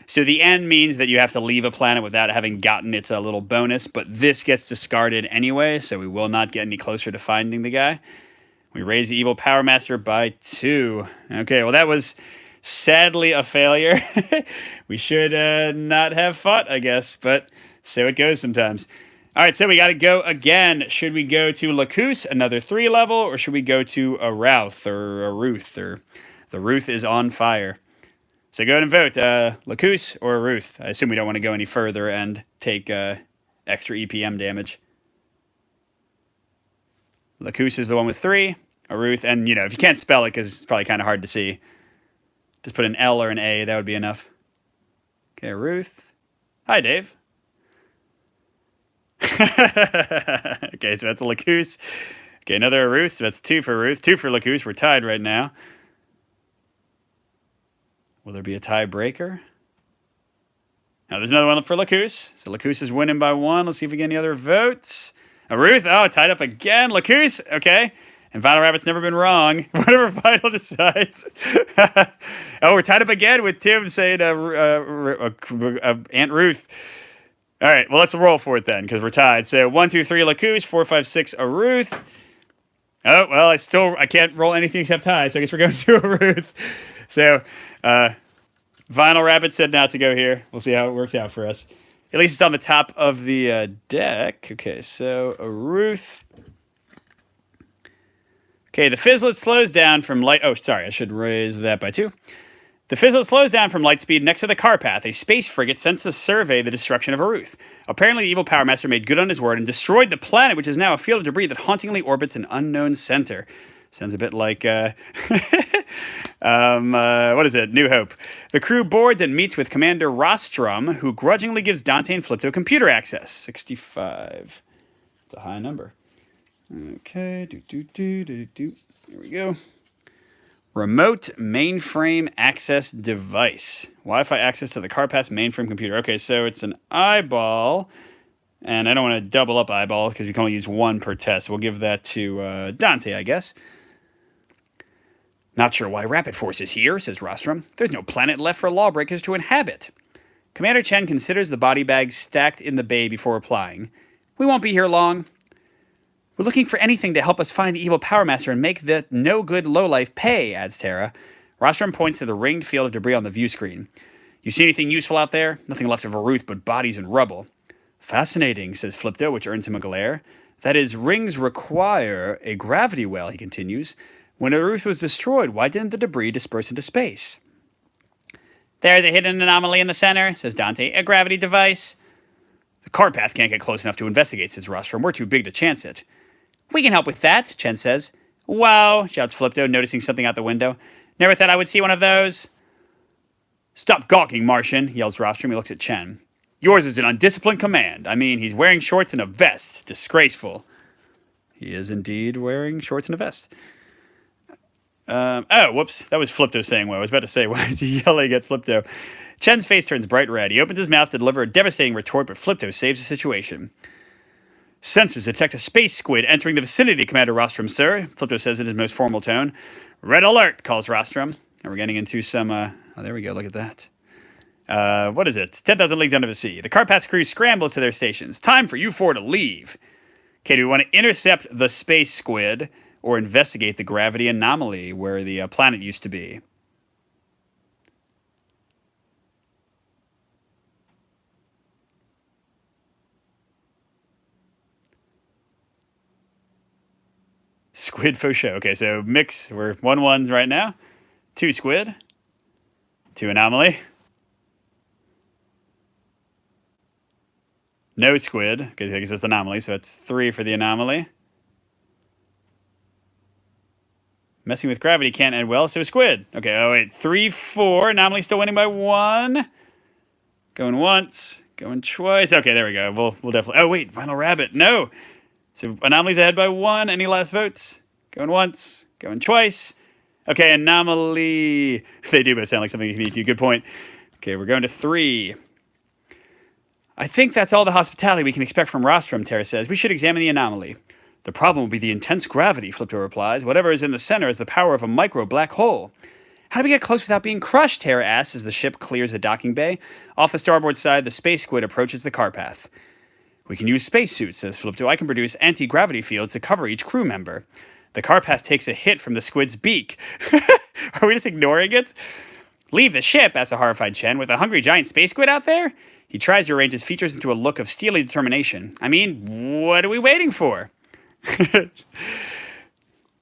So the end means that you have to leave a planet without having gotten its a little bonus, but this gets discarded anyway, so we will not get any closer to finding the guy. We raise the evil Power Master by 2. Okay, well that was sadly a failure. We should not have fought, I guess, but so it goes sometimes. All right, so we got to go again. Should we go to Lacus, another 3 level, or should we go to a Routh or a Ruth? Or the Ruth is on fire. So go ahead and vote, Lacus or Ruth. I assume we don't want to go any further and take extra EPM damage. Lacus is the one with 3, a Ruth, and if you can't spell it because it's probably kind of hard to see, just put an L or an A, that would be enough. Okay, Ruth. Hi, Dave. Okay, so that's a Lacus. Okay, another Ruth, so that's 2 for Ruth, 2 for Lacus. We're tied right now. Will there be a tiebreaker? Now, there's another one for Lacus. So Lacus is winning by 1. Let's see if we get any other votes. A Ruth, oh, tied up again. Lacus, okay. And Vinyl Rabbit's never been wrong. Whatever Vinyl decides. Oh, we're tied up again with Tim saying Aunt Ruth. All right, well, let's roll for it then, because we're tied. So 1, 2, 3, Lacus, 4, 5, 6, a Ruth. Oh, well, I can't roll anything except high, so I guess we're going to a Ruth. So, Vinyl Rabbit said not to go here. We'll see how it works out for us. At least it's on the top of the deck. Okay, so a Ruth. Okay, the Fizzlet slows down from light... Oh, sorry, I should raise that by 2. The Fizzlet slows down from light speed next to the car path. A space frigate sends to survey the destruction of a Ruth. Apparently, the evil Power Master made good on his word and destroyed the planet, which is now a field of debris that hauntingly orbits an unknown center. Sounds a bit like, what is it? New Hope. The crew boards and meets with Commander Rostrum, who grudgingly gives Dante and Flipto computer access. 65. It's a high number. Okay, Here we go. Remote mainframe access device. Wi-Fi access to the CarPass mainframe computer. Okay, so it's an eyeball. And I don't want to double up eyeball because we can only use 1 per test. We'll give that to Dante, I guess. Not sure why Rapid Force is here, says Rostrum. There's no planet left for lawbreakers to inhabit. Commander Chen considers the body bags stacked in the bay before replying. We won't be here long. We're looking for anything to help us find the evil Power Master and make the no-good lowlife pay, adds Terra. Rostrum points to the ringed field of debris on the view screen. You see anything useful out there? Nothing left of a Ruth but bodies and rubble. Fascinating, says Flipto, which earns him a glare. That is, rings require a gravity well, he continues. When a Ruth was destroyed, why didn't the debris disperse into space? There's a hidden anomaly in the center, says Dante. A gravity device. The car path can't get close enough to investigate, says Rostrum. We're too big to chance it. We can help with that, Chen says. Wow, shouts Flipto, noticing something out the window. Never thought I would see one of those. Stop gawking, Martian, yells Rostrum. He looks at Chen. Yours is an undisciplined command. I mean, he's wearing shorts and a vest. Disgraceful. He is indeed wearing shorts and a vest. Oh, whoops. That was Flipto saying what I was about to say. Why is he yelling at Flipto? Chen's face turns bright red. He opens his mouth to deliver a devastating retort, but Flipto saves the situation. Sensors detect a space squid entering the vicinity, Commander Rostrum, sir, Flipto says in his most formal tone. Red alert, calls Rostrum. And we're getting into some, oh, there we go, look at that. What is it? 10,000 leagues under the sea. The Carpath crew scrambles to their stations. Time for you 4 to leave. Okay, do we want to intercept the space squid or investigate the gravity anomaly where the planet used to be? Squid faux show. Okay, so mix. We're 1-1s right now. 2 squid. 2 anomaly. No squid. Okay, I guess that's anomaly, so that's 3 for the anomaly. Messing with gravity can't end well, so squid. Okay, oh wait. 3-4. Anomaly still winning by 1. Going once. Going twice. Okay, there we go. We'll definitely... Oh wait, Vinyl Rabbit. No! So Anomaly's ahead by 1. Any last votes? Going once, going twice. Okay, Anomaly. They do both sound like something unique. Good point. Okay, we're going to 3. I think that's all the hospitality we can expect from Rostrum, Terra says. We should examine the anomaly. The problem will be the intense gravity, Flipto replies. Whatever is in the center is the power of a micro black hole. How do we get close without being crushed? Terra asks as the ship clears the docking bay. Off the starboard side, the space squid approaches the car path. We can use spacesuits, says Flipto. I can produce anti-gravity fields to cover each crew member. The car path takes a hit from the squid's beak. Are we just ignoring it? Leave the ship, asks a horrified Chen, with a hungry giant space squid out there? He tries to arrange his features into a look of steely determination. I mean, what are we waiting for?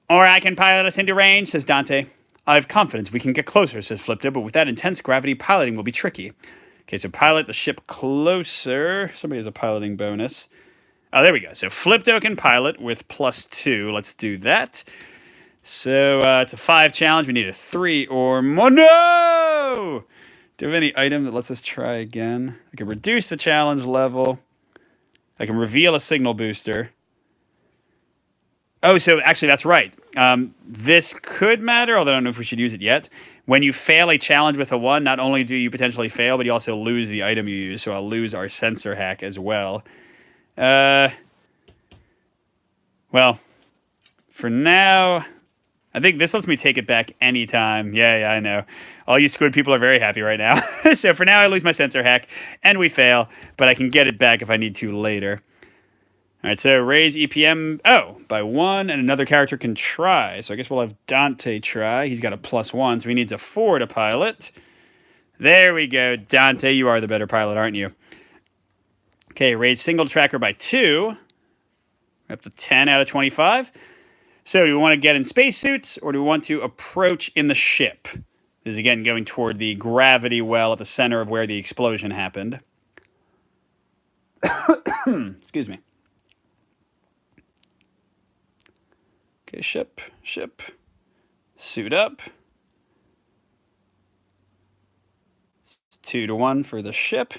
Or I can pilot us into range, says Dante. I have confidence we can get closer, says Flipto, but with that intense gravity, piloting will be tricky. Okay, so pilot the ship closer. Somebody has a piloting bonus. Oh, there we go. So Flipto can pilot with +2. Let's do that. So it's a 5 challenge. We need a 3 or more. No! Do we have any item that lets us try again? I can reduce the challenge level. I can reveal a signal booster. Oh, so actually that's right. This could matter, although I don't know if we should use it yet. When you fail a challenge with a 1, not only do you potentially fail, but you also lose the item you use. So I'll lose our sensor hack as well. Well, for now, I think this lets me take it back anytime. Yeah, I know. All you squid people are very happy right now. So for now, I lose my sensor hack, and we fail, but I can get it back if I need to later. All right, so raise EPM, by 1, and another character can try. So I guess we'll have Dante try. He's got a +1, so he needs a 4 to pilot. There we go. Dante, you are the better pilot, aren't you? Okay, raise single tracker by 2. Up to 10 out of 25. So do we want to get in spacesuits, or do we want to approach in the ship? This is, again, going toward the gravity well at the center of where the explosion happened. Excuse me. Okay, ship. Suit up. It's 2 to 1 for the ship.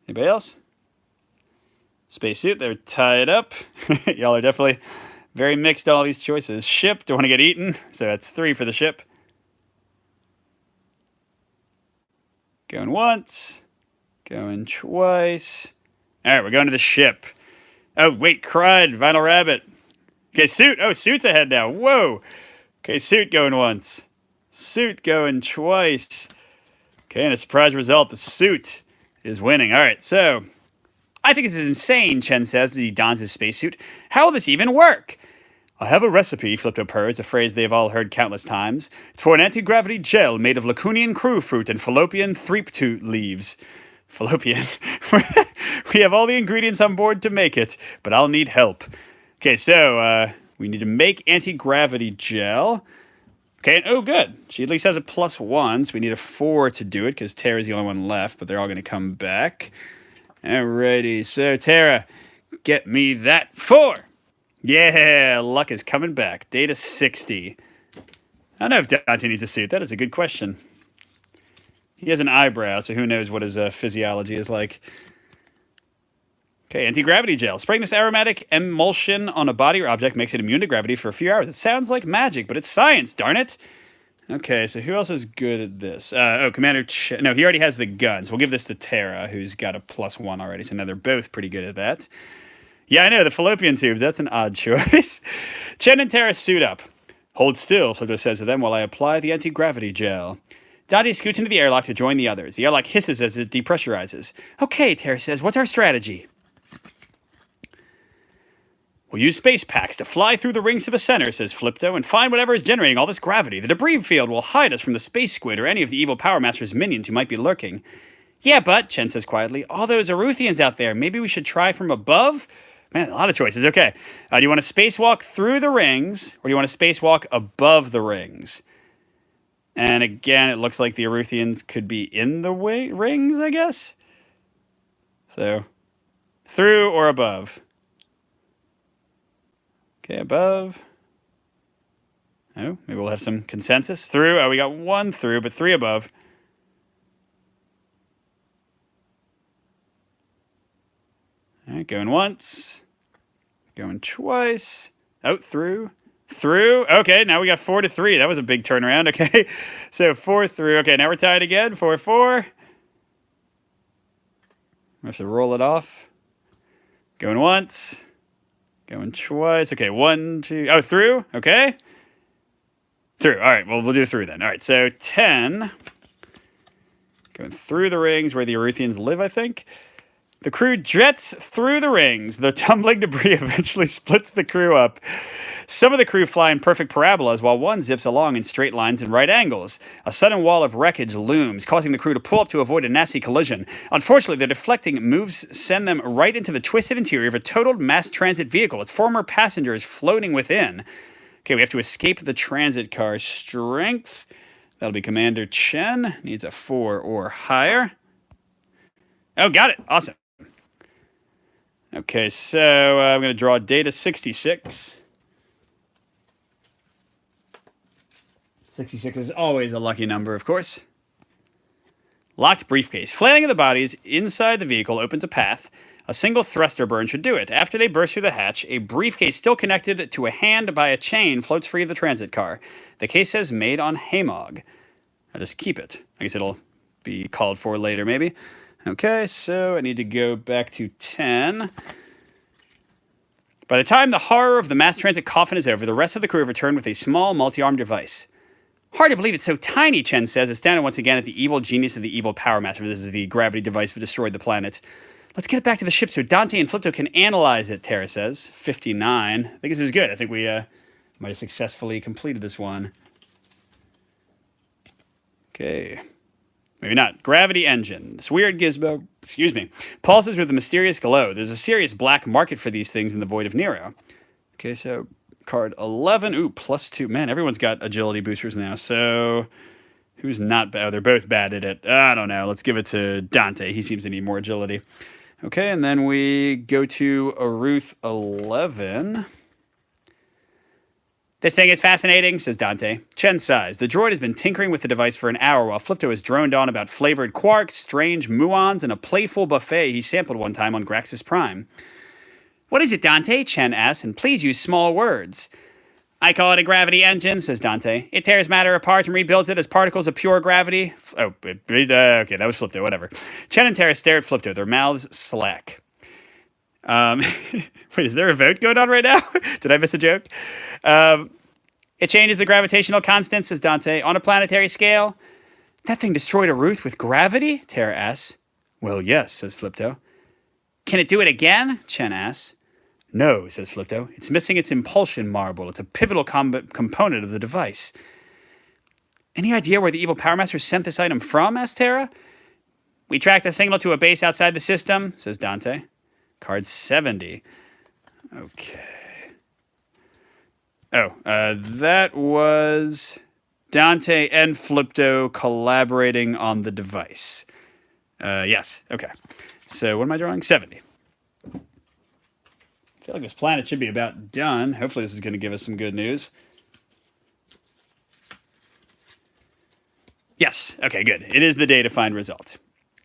Anybody else? Spacesuit, they're tied up. Y'all are definitely very mixed on all these choices. Ship, don't want to get eaten. So that's 3 for the ship. Going once. Going twice. All right, we're going to the ship. Oh, wait, crud, Vinyl Rabbit. Okay, suit. Oh, suit's ahead now. Whoa. Okay, suit going once. Suit going twice. Okay, and a surprise result. The suit is winning. All right, so I think this is insane, Chen says as he dons his spacesuit. How will this even work? I have a recipe, Flipto purrs, a phrase they've all heard countless times. It's for an anti-gravity gel made of lacunian crew fruit and fallopian threeptoot leaves. Fallopian. We have all the ingredients on board to make it, but I'll need help. Okay, so we need to make anti-gravity gel. Okay, oh good. She at least has a +1, so we need a 4 to do it, because Terra's the only one left, but they're all going to come back. Alrighty, so Terra, get me that 4. Yeah, luck is coming back. Data 60. I don't know if Dante needs a suit. That is a good question. He has an eyebrow, so who knows what his physiology is like. Okay, anti-gravity gel. Spraying this aromatic emulsion on a body or object makes it immune to gravity for a few hours. It sounds like magic, but it's science, darn it. Okay, so who else is good at this? Commander no, he already has the guns. We'll give this to Terra, who's got a +1 already, so now they're both pretty good at that. Yeah, I know, the fallopian tubes. That's an odd choice. Chen and Terra suit up. Hold still, Flipto says to them, while I apply the anti-gravity gel. Dottie scoots into the airlock to join the others. The airlock hisses as it depressurizes. Okay, Terra says, what's our strategy? We'll use space packs to fly through the rings to the center, says Flipto, and find whatever is generating all this gravity. The debris field will hide us from the space squid or any of the evil Power Master's minions who might be lurking. Yeah, but, Chen says quietly, all those Aruthians out there, maybe we should try from above? Man, a lot of choices. Okay. Do you want to spacewalk through the rings, or do you want to spacewalk above the rings? And again, it looks like the Aruthians could be in the rings, I guess? So, through or above? Okay, above. Oh, maybe we'll have some consensus. Through. Oh, we got 1 through, but 3 above. right, going once. Going twice. Out, through. Through. Okay, now we got 4 to 3. That was a big turnaround. Okay, so 4 through. Okay, now we're tied again. 4, 4. I have to roll it off. Going once. Going twice. Okay, 1, 2. Oh, through. Okay. Through. All right, well, we'll do through then. All right, so 10. Going through the rings where the Erythians live, I think. The crew jets through the rings. The tumbling debris eventually splits the crew up. Some of the crew fly in perfect parabolas, while one zips along in straight lines and right angles. A sudden wall of wreckage looms, causing the crew to pull up to avoid a nasty collision. Unfortunately, the deflecting moves send them right into the twisted interior of a totaled mass transit vehicle, its former passengers floating within. Okay, we have to escape the transit car. Strength. That'll be Commander Chen. Needs a 4 or higher. Oh, got it. Awesome. Okay, so I'm going to draw data 66. 66 is always a lucky number, of course. Locked briefcase. Flailing of the bodies inside the vehicle opens a path. A single thruster burn should do it. After they burst through the hatch, a briefcase still connected to a hand by a chain floats free of the transit car. The case says made on Hamog. I'll just keep it. I guess it'll be called for later, maybe. Okay, so I need to go back to 10. By the time the horror of the mass transit coffin is over, the rest of the crew have returned with a small multi-armed device. Hard to believe it's so tiny, Chen says. It's down once again at the evil genius of the evil Power Master. This is the gravity device that destroyed the planet. Let's get it back to the ship so Dante and Flipto can analyze it, Tara says. 59. I think this is good. I think we might have successfully completed this one. Okay. Maybe not. Gravity engine. This weird gizmo, pulses with a mysterious glow. There's a serious black market for these things in the Void of Nero. Okay, so card 11. Ooh, +2. Man, everyone's got agility boosters now. So who's not bad? Oh, they're both bad at it. I don't know. Let's give it to Dante. He seems to need more agility. Okay, and then we go to Aruth 11. This thing is fascinating, says Dante. Chen sighs. The droid has been tinkering with the device for an hour while Flipto has droned on about flavored quarks, strange muons, and a playful buffet he sampled one time on Graxis Prime. What is it, Dante? Chen asks, and please use small words. I call it a gravity engine, says Dante. It tears matter apart and rebuilds it as particles of pure gravity. Okay, that was Flipto, whatever. Chen and Tara stare at Flipto, their mouths slack. Wait, is there a vote going on right now? Did I miss a joke? It changes the gravitational constant, says Dante, on a planetary scale. That thing destroyed Aruth with gravity? Tara asks. Well, yes, says Flipto. Can it do it again? Chen asks. No, says Flipto. It's missing its impulsion marble. It's a pivotal component of the device. Any idea where the evil Power Master sent this item from? Asks Tara. We tracked a signal to a base outside the system, says Dante. Card 70. Okay. Oh, that was Dante and Flipto collaborating on the device. Yes, okay. So what am I drawing? 70. I feel like this planet should be about done. Hopefully this is going to give us some good news. Yes, okay, good. It is the day to find result.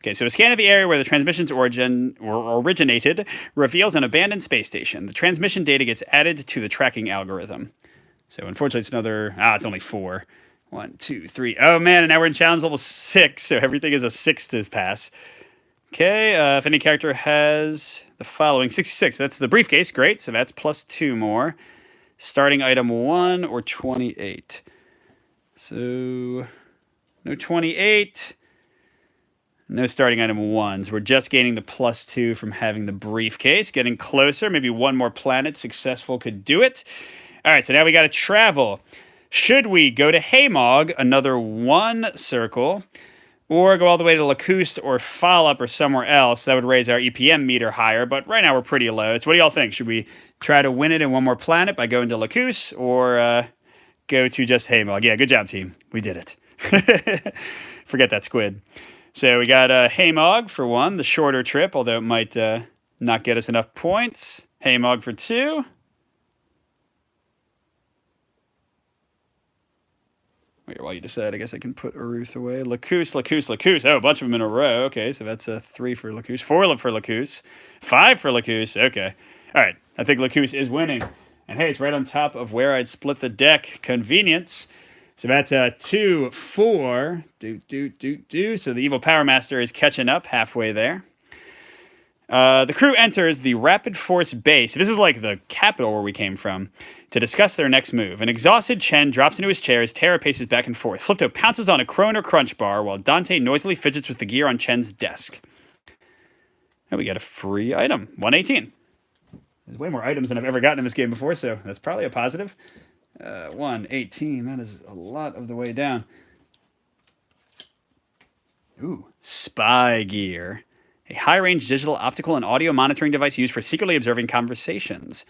Okay, so a scan of the area where the transmission's originated reveals an abandoned space station. The transmission data gets added to the tracking algorithm. So unfortunately it's another, it's only 4. 1, 2, 3. Oh man, and now we're in challenge level 6, so everything is a 6 to pass. Okay, if any character has the following, 66, that's the briefcase, great, so that's +2 more. Starting item 1 or 28. So, no 28. No starting item 1s. We're just gaining the +2 from having the briefcase. Getting closer. Maybe one more planet successful could do it. All right, so now we got to travel. Should we go to Hamog, another 1 circle, or go all the way to Lacuse or Follop or somewhere else? That would raise our EPM meter higher, but right now we're pretty low. So what do y'all think? Should we try to win it in one more planet by going to Lacuse, or go to just Hamog? Yeah, good job, team. We did it. Forget that squid. So we got Hamog for 1, the shorter trip, although it might not get us enough points. Hamog for 2. Wait, while you decide, I guess I can put Aruth away. Lacuse. Oh, a bunch of them in a row. Okay, so that's a 3 for Lacuse, 4 for Lacuse, 5 for Lacuse. Okay. All right, I think Lacuse is winning. And hey, it's right on top of where I'd split the deck. Convenience. So that's a 2, 4. So the Evil Power Master is catching up halfway there. The crew enters the Rapid Force base. This is like the capital where we came from, to discuss their next move. An exhausted Chen drops into his chair as Terra paces back and forth. Flipto pounces on a Kroner Crunch bar while Dante noisily fidgets with the gear on Chen's desk. And we got a free item, 118. There's way more items than I've ever gotten in this game before, so that's probably a positive. 118, that is a lot of the way down. Ooh, spy gear. A high-range digital, optical, and audio monitoring device used for secretly observing conversations.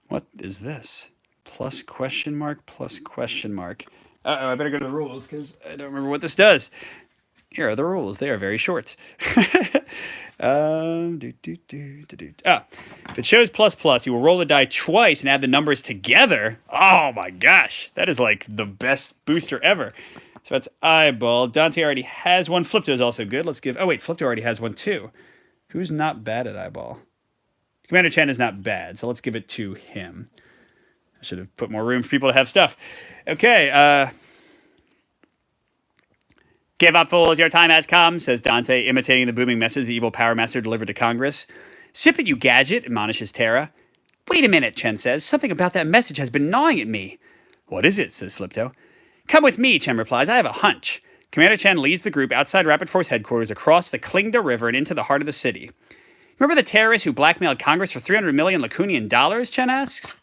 What is this? Plus question mark, plus question mark. Uh-oh, I better go to the rules, because I don't remember what this does. Here are the rules. They are very short. If it shows plus plus, you will roll the die twice and add the numbers together. Oh my gosh, that is like the best booster ever. So that's eyeball. Dante already has one. Flipto is also good. Let's give... Oh, wait. Flipto already has one, too. Who's not bad at eyeball? Commander Chen is not bad, so let's give it to him. I should have put more room for people to have stuff. Okay. Give up, fools. Your time has come, says Dante, imitating the booming message the Evil Power Master delivered to Congress. Sip it, you gadget, admonishes Terra. Wait a minute, Chen says. Something about that message has been gnawing at me. What is it, says Flipto. Come with me, Chen replies. I have a hunch. Commander Chen leads the group outside Rapid Force headquarters across the Klingda River and into the heart of the city. Remember the terrorists who blackmailed Congress for 300 million lacunae dollars, Chen asks.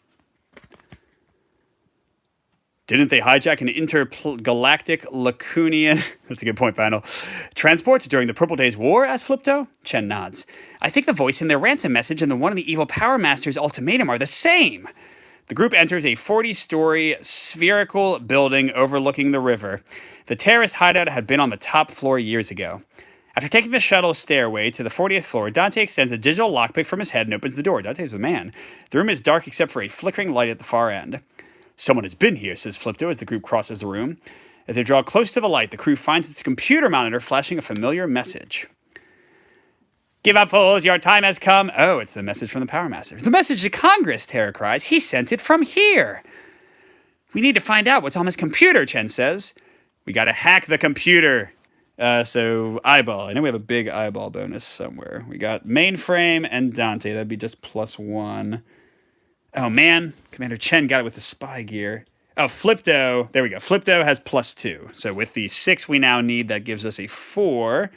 Didn't they hijack an intergalactic lacunae? That's a good point, Final. Transport during the Purple Days War, asks Flipto. Chen nods. I think the voice in their ransom message and the one in the Evil Power Master's ultimatum are the same. The group enters a 40-story spherical building overlooking the river. The terrorist hideout had been on the top floor years ago. After taking the shuttle stairway to the 40th floor, Dante extends a digital lockpick from his head and opens the door. Dante's the man. The room is dark except for a flickering light at the far end. Someone has been here, says Flipto as the group crosses the room. As they draw close to the light, the crew finds its computer monitor flashing a familiar message. Give up, fools. Your time has come. Oh, it's the message from the Power Master. The message to Congress, Terra cries. He sent it from here. We need to find out what's on this computer, Chen says. We got to hack the computer. So eyeball. I know we have a big eyeball bonus somewhere. We got mainframe and Dante. That'd be just +1. Oh, man. Commander Chen got it with the spy gear. Oh, Flipto. There we go. Flipto has +2. So with the 6 we now need, that gives us a 4.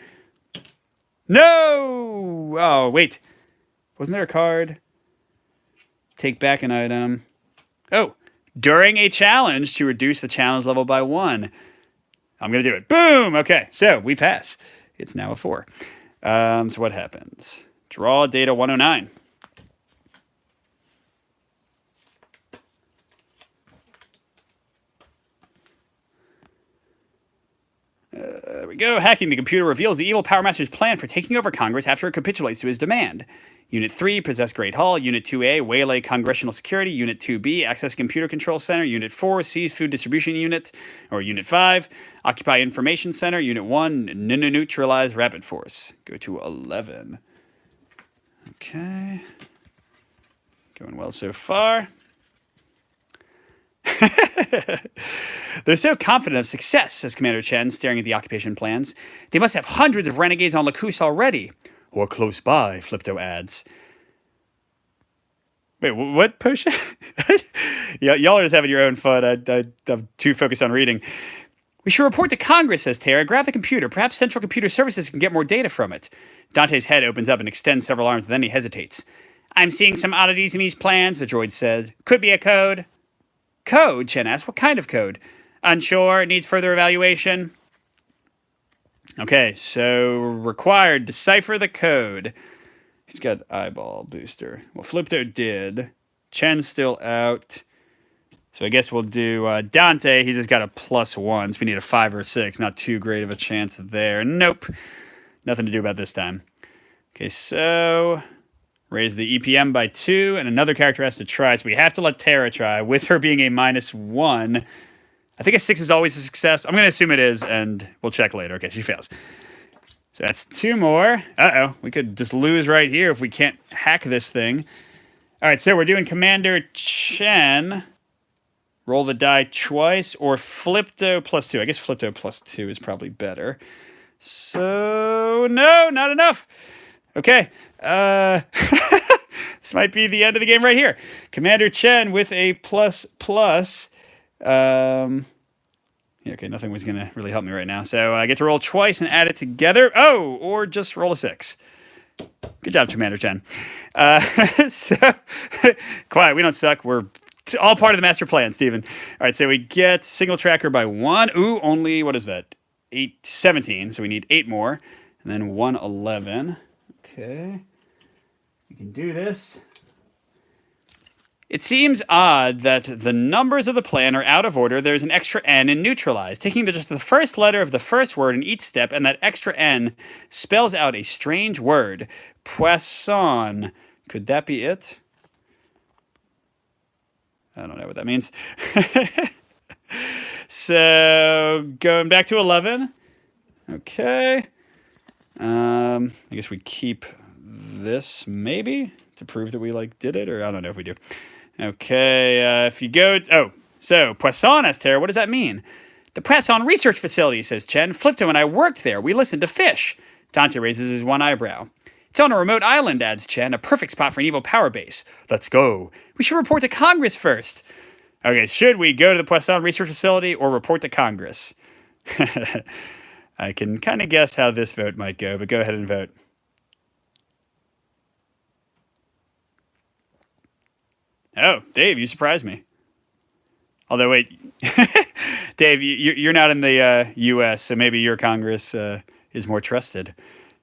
No! Oh, wait. Wasn't there a card? Take back an item. Oh, during a challenge to reduce the challenge level by 1. I'm going to do it. Boom! Okay, so we pass. It's now a 4. So what happens? Draw data 109. There we go. Hacking the computer reveals the Evil Power Master's plan for taking over Congress after it capitulates to his demand. Unit 3, possess Great Hall. Unit 2A, waylay Congressional Security. Unit 2B, access Computer Control Center. Unit 4, seize Food Distribution Unit. Or Unit 5, occupy Information Center. Unit 1, neutralize Rapid Force. Go to 11. Okay. Going well so far. They're so confident of success, says Commander Chen, staring at the occupation plans. They must have hundreds of renegades on Lacuse already. Or close by, Flipto adds. Wait, what potion? Yeah, y'all are just having your own fun. I'm too focused on reading. We should report to Congress, says Terra. Grab the computer. Perhaps Central Computer Services can get more data from it. Dante's head opens up and extends several arms, then he hesitates. I'm seeing some oddities in these plans, the droid said. Could be a code. Code? Chen asked. What kind of code? Unsure. Needs further evaluation. Okay, so required. Decipher the code. He's got eyeball booster. Well, Flipto did. Chen's still out. So I guess we'll do Dante. He's just got a +1. So we need a 5 or a 6. Not too great of a chance there. Nope. Nothing to do about this time. Okay, so raise the EPM by 2, and another character has to try. So we have to let Terra try, with her being a -1. I think a 6 is always a success. I'm going to assume it is, and we'll check later. Okay, she fails. So that's 2 more. Uh-oh, we could just lose right here if we can't hack this thing. All right, so we're doing Commander Chen. Roll the die twice, or Flipto +2. I guess Flipto +2 is probably better. So, no, not enough. Okay. This might be the end of the game right here. Commander Chen with a ++. Yeah, okay, nothing was going to really help me right now. So I get to roll twice and add it together. Oh, or just roll a 6. Good job, Commander Chen. So, quiet, we don't suck. We're all part of the master plan, Steven. All right, so we get single tracker by 1. Ooh, only, what is that? 17, so we need 8 more. And then 111. Okay. We can do this. It seems odd that the numbers of the plan are out of order. There's an extra N in neutralized, taking just the first letter of the first word in each step, and that extra N spells out a strange word. Poisson. Could that be it? I don't know what that means. So, going back to 11. Okay. I guess we keep this, maybe, to prove that we, did it, or I don't know if we do. Okay, if you go... so, Poisson, asks Tara, what does that mean? The Poisson Research Facility, says Chen. Flipto and I worked there. We listened to fish. Dante raises his one eyebrow. It's on a remote island, adds Chen, a perfect spot for an evil power base. Let's go. We should report to Congress first. Okay, should we go to the Poisson Research Facility or report to Congress? I can kind of guess how this vote might go, but go ahead and vote. Oh, Dave, you surprised me. Although, wait, Dave, you're not in the U.S., so maybe your Congress is more trusted.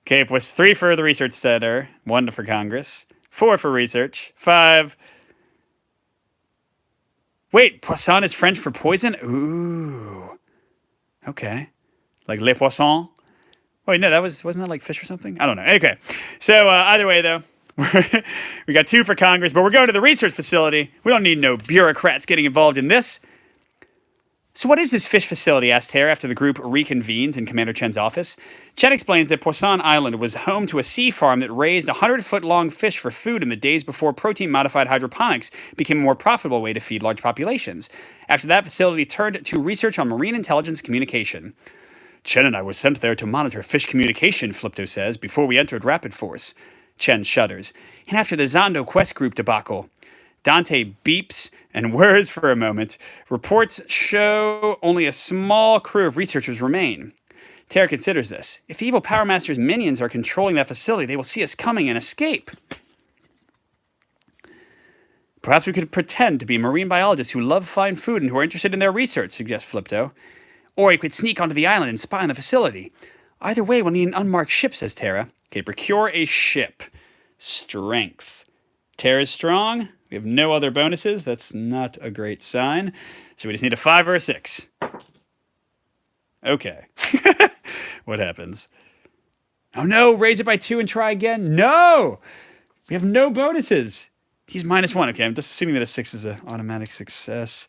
Okay, it was 3 for the research center, 1 for Congress, 4 for research, 5. Wait, poisson is French for poison? Ooh. Okay. Like les poissons? Wait, no, wasn't that like fish or something? I don't know. Okay. So either way, though, we got 2 for Congress, but we're going to the research facility. We don't need no bureaucrats getting involved in this. So what is this fish facility, asked Tara after the group reconvened in Commander Chen's office. Chen explains that Poisson Island was home to a sea farm that raised 100-foot-long fish for food in the days before protein-modified hydroponics became a more profitable way to feed large populations. After that, facility turned to research on marine intelligence communication. Chen and I were sent there to monitor fish communication, Flipto says, before we entered Rapid Force. Chen shudders. And after the Zondo Quest Group debacle. Dante beeps and whirs for a moment. Reports show only a small crew of researchers remain. Tara considers this. If the evil Power Master's minions are controlling that facility, they will see us coming and escape. Perhaps we could pretend to be marine biologists who love fine food and who are interested in their research, suggests Flipto. Or you could sneak onto the island and spy on the facility. Either way, we'll need an unmarked ship, says Tara. Okay, procure a ship. Strength. Tara's strong. We have no other bonuses. That's not a great sign. So we just need a 5 or a 6. Okay. What happens? Oh no, raise it by 2 and try again. No! We have no bonuses. He's -1. Okay, I'm just assuming that a 6 is an automatic success.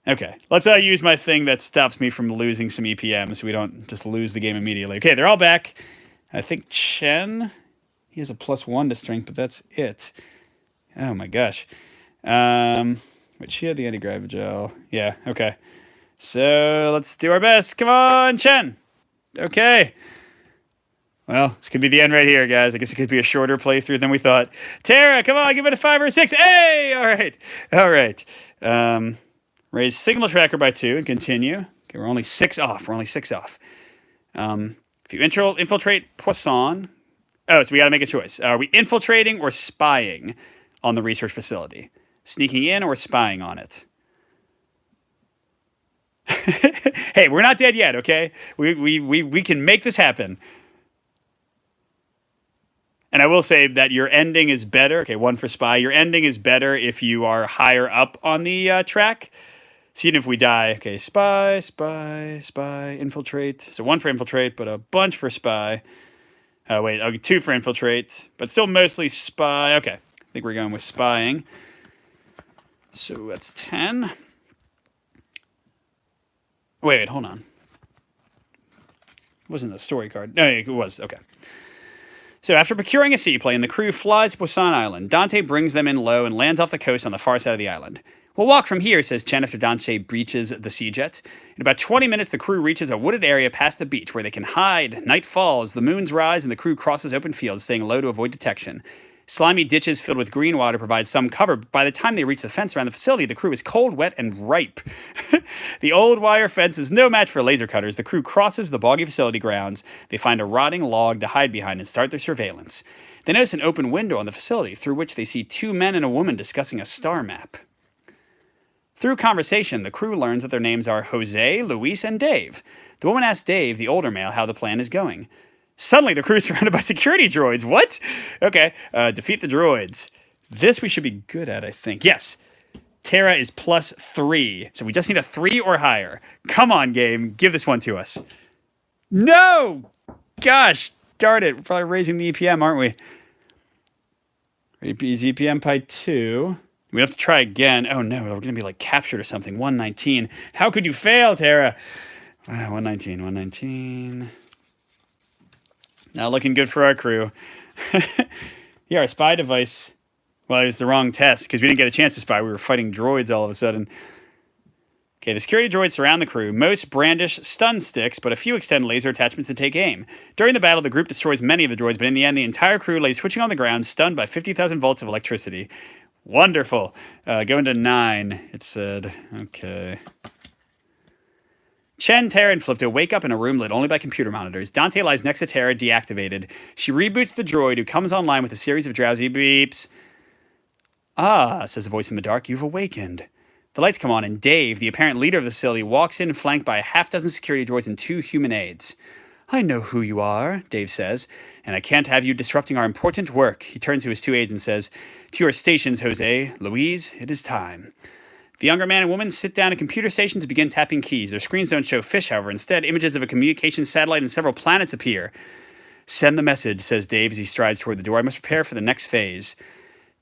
Okay, let's use my thing that stops me from losing some EPM so we don't just lose the game immediately. Okay, they're all back. I think Chen, he has a +1 to strength, but that's it. Oh my gosh. Wait, she had the anti-gravity gel. Yeah, okay. So let's do our best. Come on, Chen. Okay. Well, this could be the end right here, guys. I guess it could be a shorter playthrough than we thought. Tara, come on, give it a 5 or a 6. Hey! All right. All right. Raise signal tracker by 2 and continue. Okay, we're only 6 off. If you infiltrate Poisson... Oh, so we got to make a choice. Are we infiltrating or spying on the research facility? Sneaking in or spying on it? Hey, we're not dead yet, okay? We can make this happen. And I will say that your ending is better. Okay, 1 for spy. Your ending is better if you are higher up on the track. So even if we die, okay, spy, infiltrate. So 1 for infiltrate, but a bunch for spy. Wait, I'll get 2 for infiltrate, but still mostly spy. Okay, I think we're going with spying. So that's 10. Wait, hold on. It wasn't a story card. No, it was. Okay. So after procuring a seaplane, the crew flies to Poisson Island. Dante brings them in low and lands off the coast on the far side of the island. We'll walk from here, says Chen after Dante breaches the sea jet. In about 20 minutes, the crew reaches a wooded area past the beach where they can hide. Night falls, the moons rise, and the crew crosses open fields, staying low to avoid detection. Slimy ditches filled with green water provide some cover, but by the time they reach the fence around the facility, the crew is cold, wet, and ripe. The old wire fence is no match for laser cutters. The crew crosses the boggy facility grounds. They find a rotting log to hide behind and start their surveillance. They notice an open window on the facility through which they see two men and a woman discussing a star map. Through conversation, the crew learns that their names are Jose, Luis, and Dave. The woman asks Dave, the older male, how the plan is going. Suddenly, the crew is surrounded by security droids. What? Okay, defeat the droids. This we should be good at, I think. Yes. Terra is +3, so we just need a 3 or higher. Come on, game. Give this one to us. No! Gosh, darn it. We're probably raising the EPM, aren't we? Raise EPM by 2. We have to try again. Oh, no. We're going to be, like, captured or something. 119. How could you fail, Terra? 119. Not looking good for our crew. Yeah, our spy device. Well, it was the wrong test because we didn't get a chance to spy. We were fighting droids all of a sudden. Okay, the security droids surround the crew. Most brandish stun sticks, but a few extend laser attachments to take aim. During the battle, the group destroys many of the droids, but in the end, the entire crew lays twitching on the ground, stunned by 50,000 volts of electricity. Wonderful. Going to 9, it said. Okay. Chen, Terra, and Flipto wake up in a room lit only by computer monitors. Dante lies next to Terra, deactivated. She reboots the droid, who comes online with a series of drowsy beeps. Ah, says a voice in the dark, you've awakened. The lights come on, and Dave, the apparent leader of the facility, walks in flanked by a half-dozen security droids and 2 human aides. I know who you are, Dave says, and I can't have you disrupting our important work. He turns to his 2 aides and says, to your stations, Jose. Louise, it is time. The younger man and woman sit down at computer stations and begin tapping keys. Their screens don't show fish, however. Instead, images of a communications satellite and several planets appear. Send the message, says Dave as he strides toward the door. I must prepare for the next phase.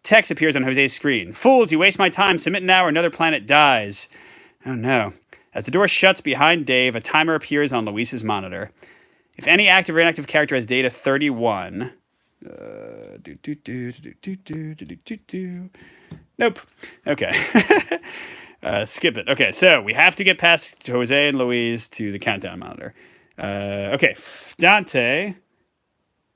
Text appears on Jose's screen. Fools, you waste my time. Submit now or another planet dies. Oh no. As the door shuts behind Dave, a timer appears on Luis's monitor. If any active or inactive character has data 31... Nope. Okay. Skip it. Okay, so we have to get past Jose and Louise to the countdown monitor. Okay, Dante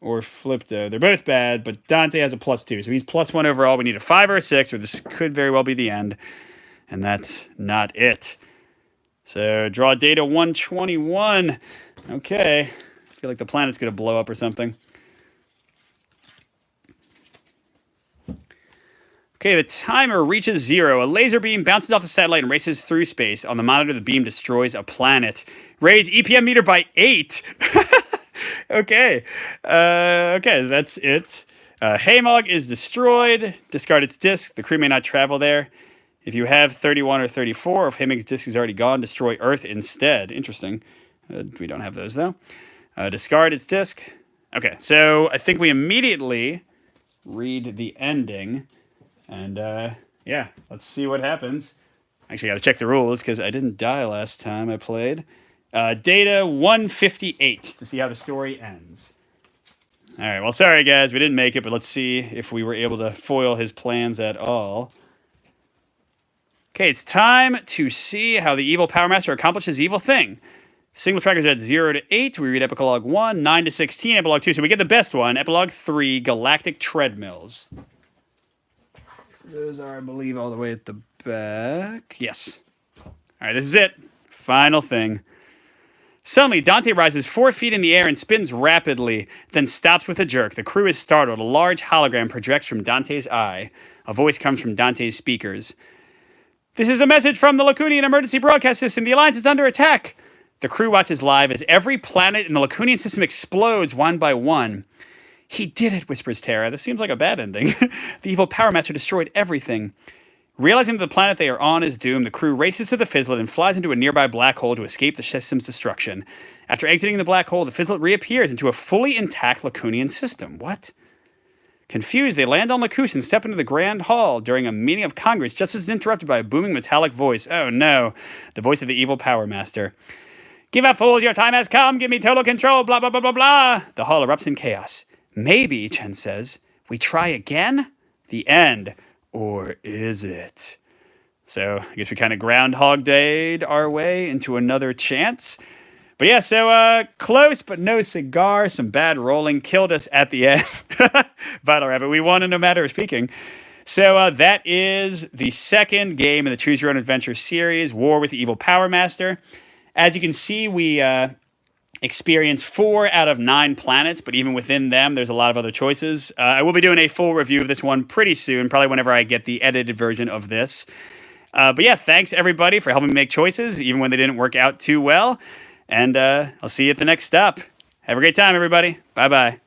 or Flipto. They're both bad, but Dante has a +2, so he's +1 overall. We need a 5 or a 6, or this could very well be the end, and that's not it. So draw data 121. Okay. I feel like the planet's going to blow up or something. Okay, the timer reaches 0. A laser beam bounces off the satellite and races through space. On the monitor, the beam destroys a planet. Raise EPM meter by 8. Okay. Okay, that's it. Haymog is destroyed. Discard its disc. The crew may not travel there. If you have 31 or 34, if Haymog's disc is already gone, destroy Earth instead. Interesting. We don't have those, though. Discard its disc. Okay, so I think we immediately read the ending. And, yeah, let's see what happens. Actually, I got to check the rules because I didn't die last time I played. Data 158 to see how the story ends. All right, well, sorry, guys. We didn't make it, but let's see if we were able to foil his plans at all. Okay, it's time to see how the evil Power Master accomplishes evil thing. Single trackers at 0 to 8. We read Epilogue 1, 9 to 16, Epilogue 2. So we get the best one. Epilogue 3, Galactic Treadmills. Those are, I believe, all the way at the back. Yes. All right, this is it. Final thing. Suddenly, Dante rises 4 feet in the air and spins rapidly, then stops with a jerk. The crew is startled. A large hologram projects from Dante's eye. A voice comes from Dante's speakers. This is a message from the Lacunae Emergency Broadcast System. The Alliance is under attack. The crew watches live as every planet in the Lacunian system explodes one by one. He did it, whispers Terra. This seems like a bad ending. The evil Power Master destroyed everything. Realizing that the planet they are on is doomed, the crew races to the fizzlet and flies into a nearby black hole to escape the system's destruction. After exiting the black hole, the fizzlet reappears into a fully intact Lacunian system. What? Confused, they land on Lacus and step into the Grand Hall during a meeting of Congress, just as it's interrupted by a booming metallic voice. Oh no, the voice of the evil Power Master. Give up, fools, your time has come, give me total control, blah, blah, blah, blah, blah. The hall erupts in chaos. Maybe, Chen says, we try again? The end. Or is it? So I guess we kind of Groundhog Day'd our way into another chance. But yeah, so close but no cigar. Some bad rolling killed us at the end. Battle Rabbit, we won in no matter of speaking. So that is the second game in the Choose Your Own Adventure series, War with the Evil Power Master. As you can see, we experience 4 out of 9 planets, but even within them, there's a lot of other choices. I will be doing a full review of this one pretty soon, probably whenever I get the edited version of this. But yeah, thanks everybody for helping me make choices, even when they didn't work out too well. And I'll see you at the next stop. Have a great time, everybody. Bye-bye.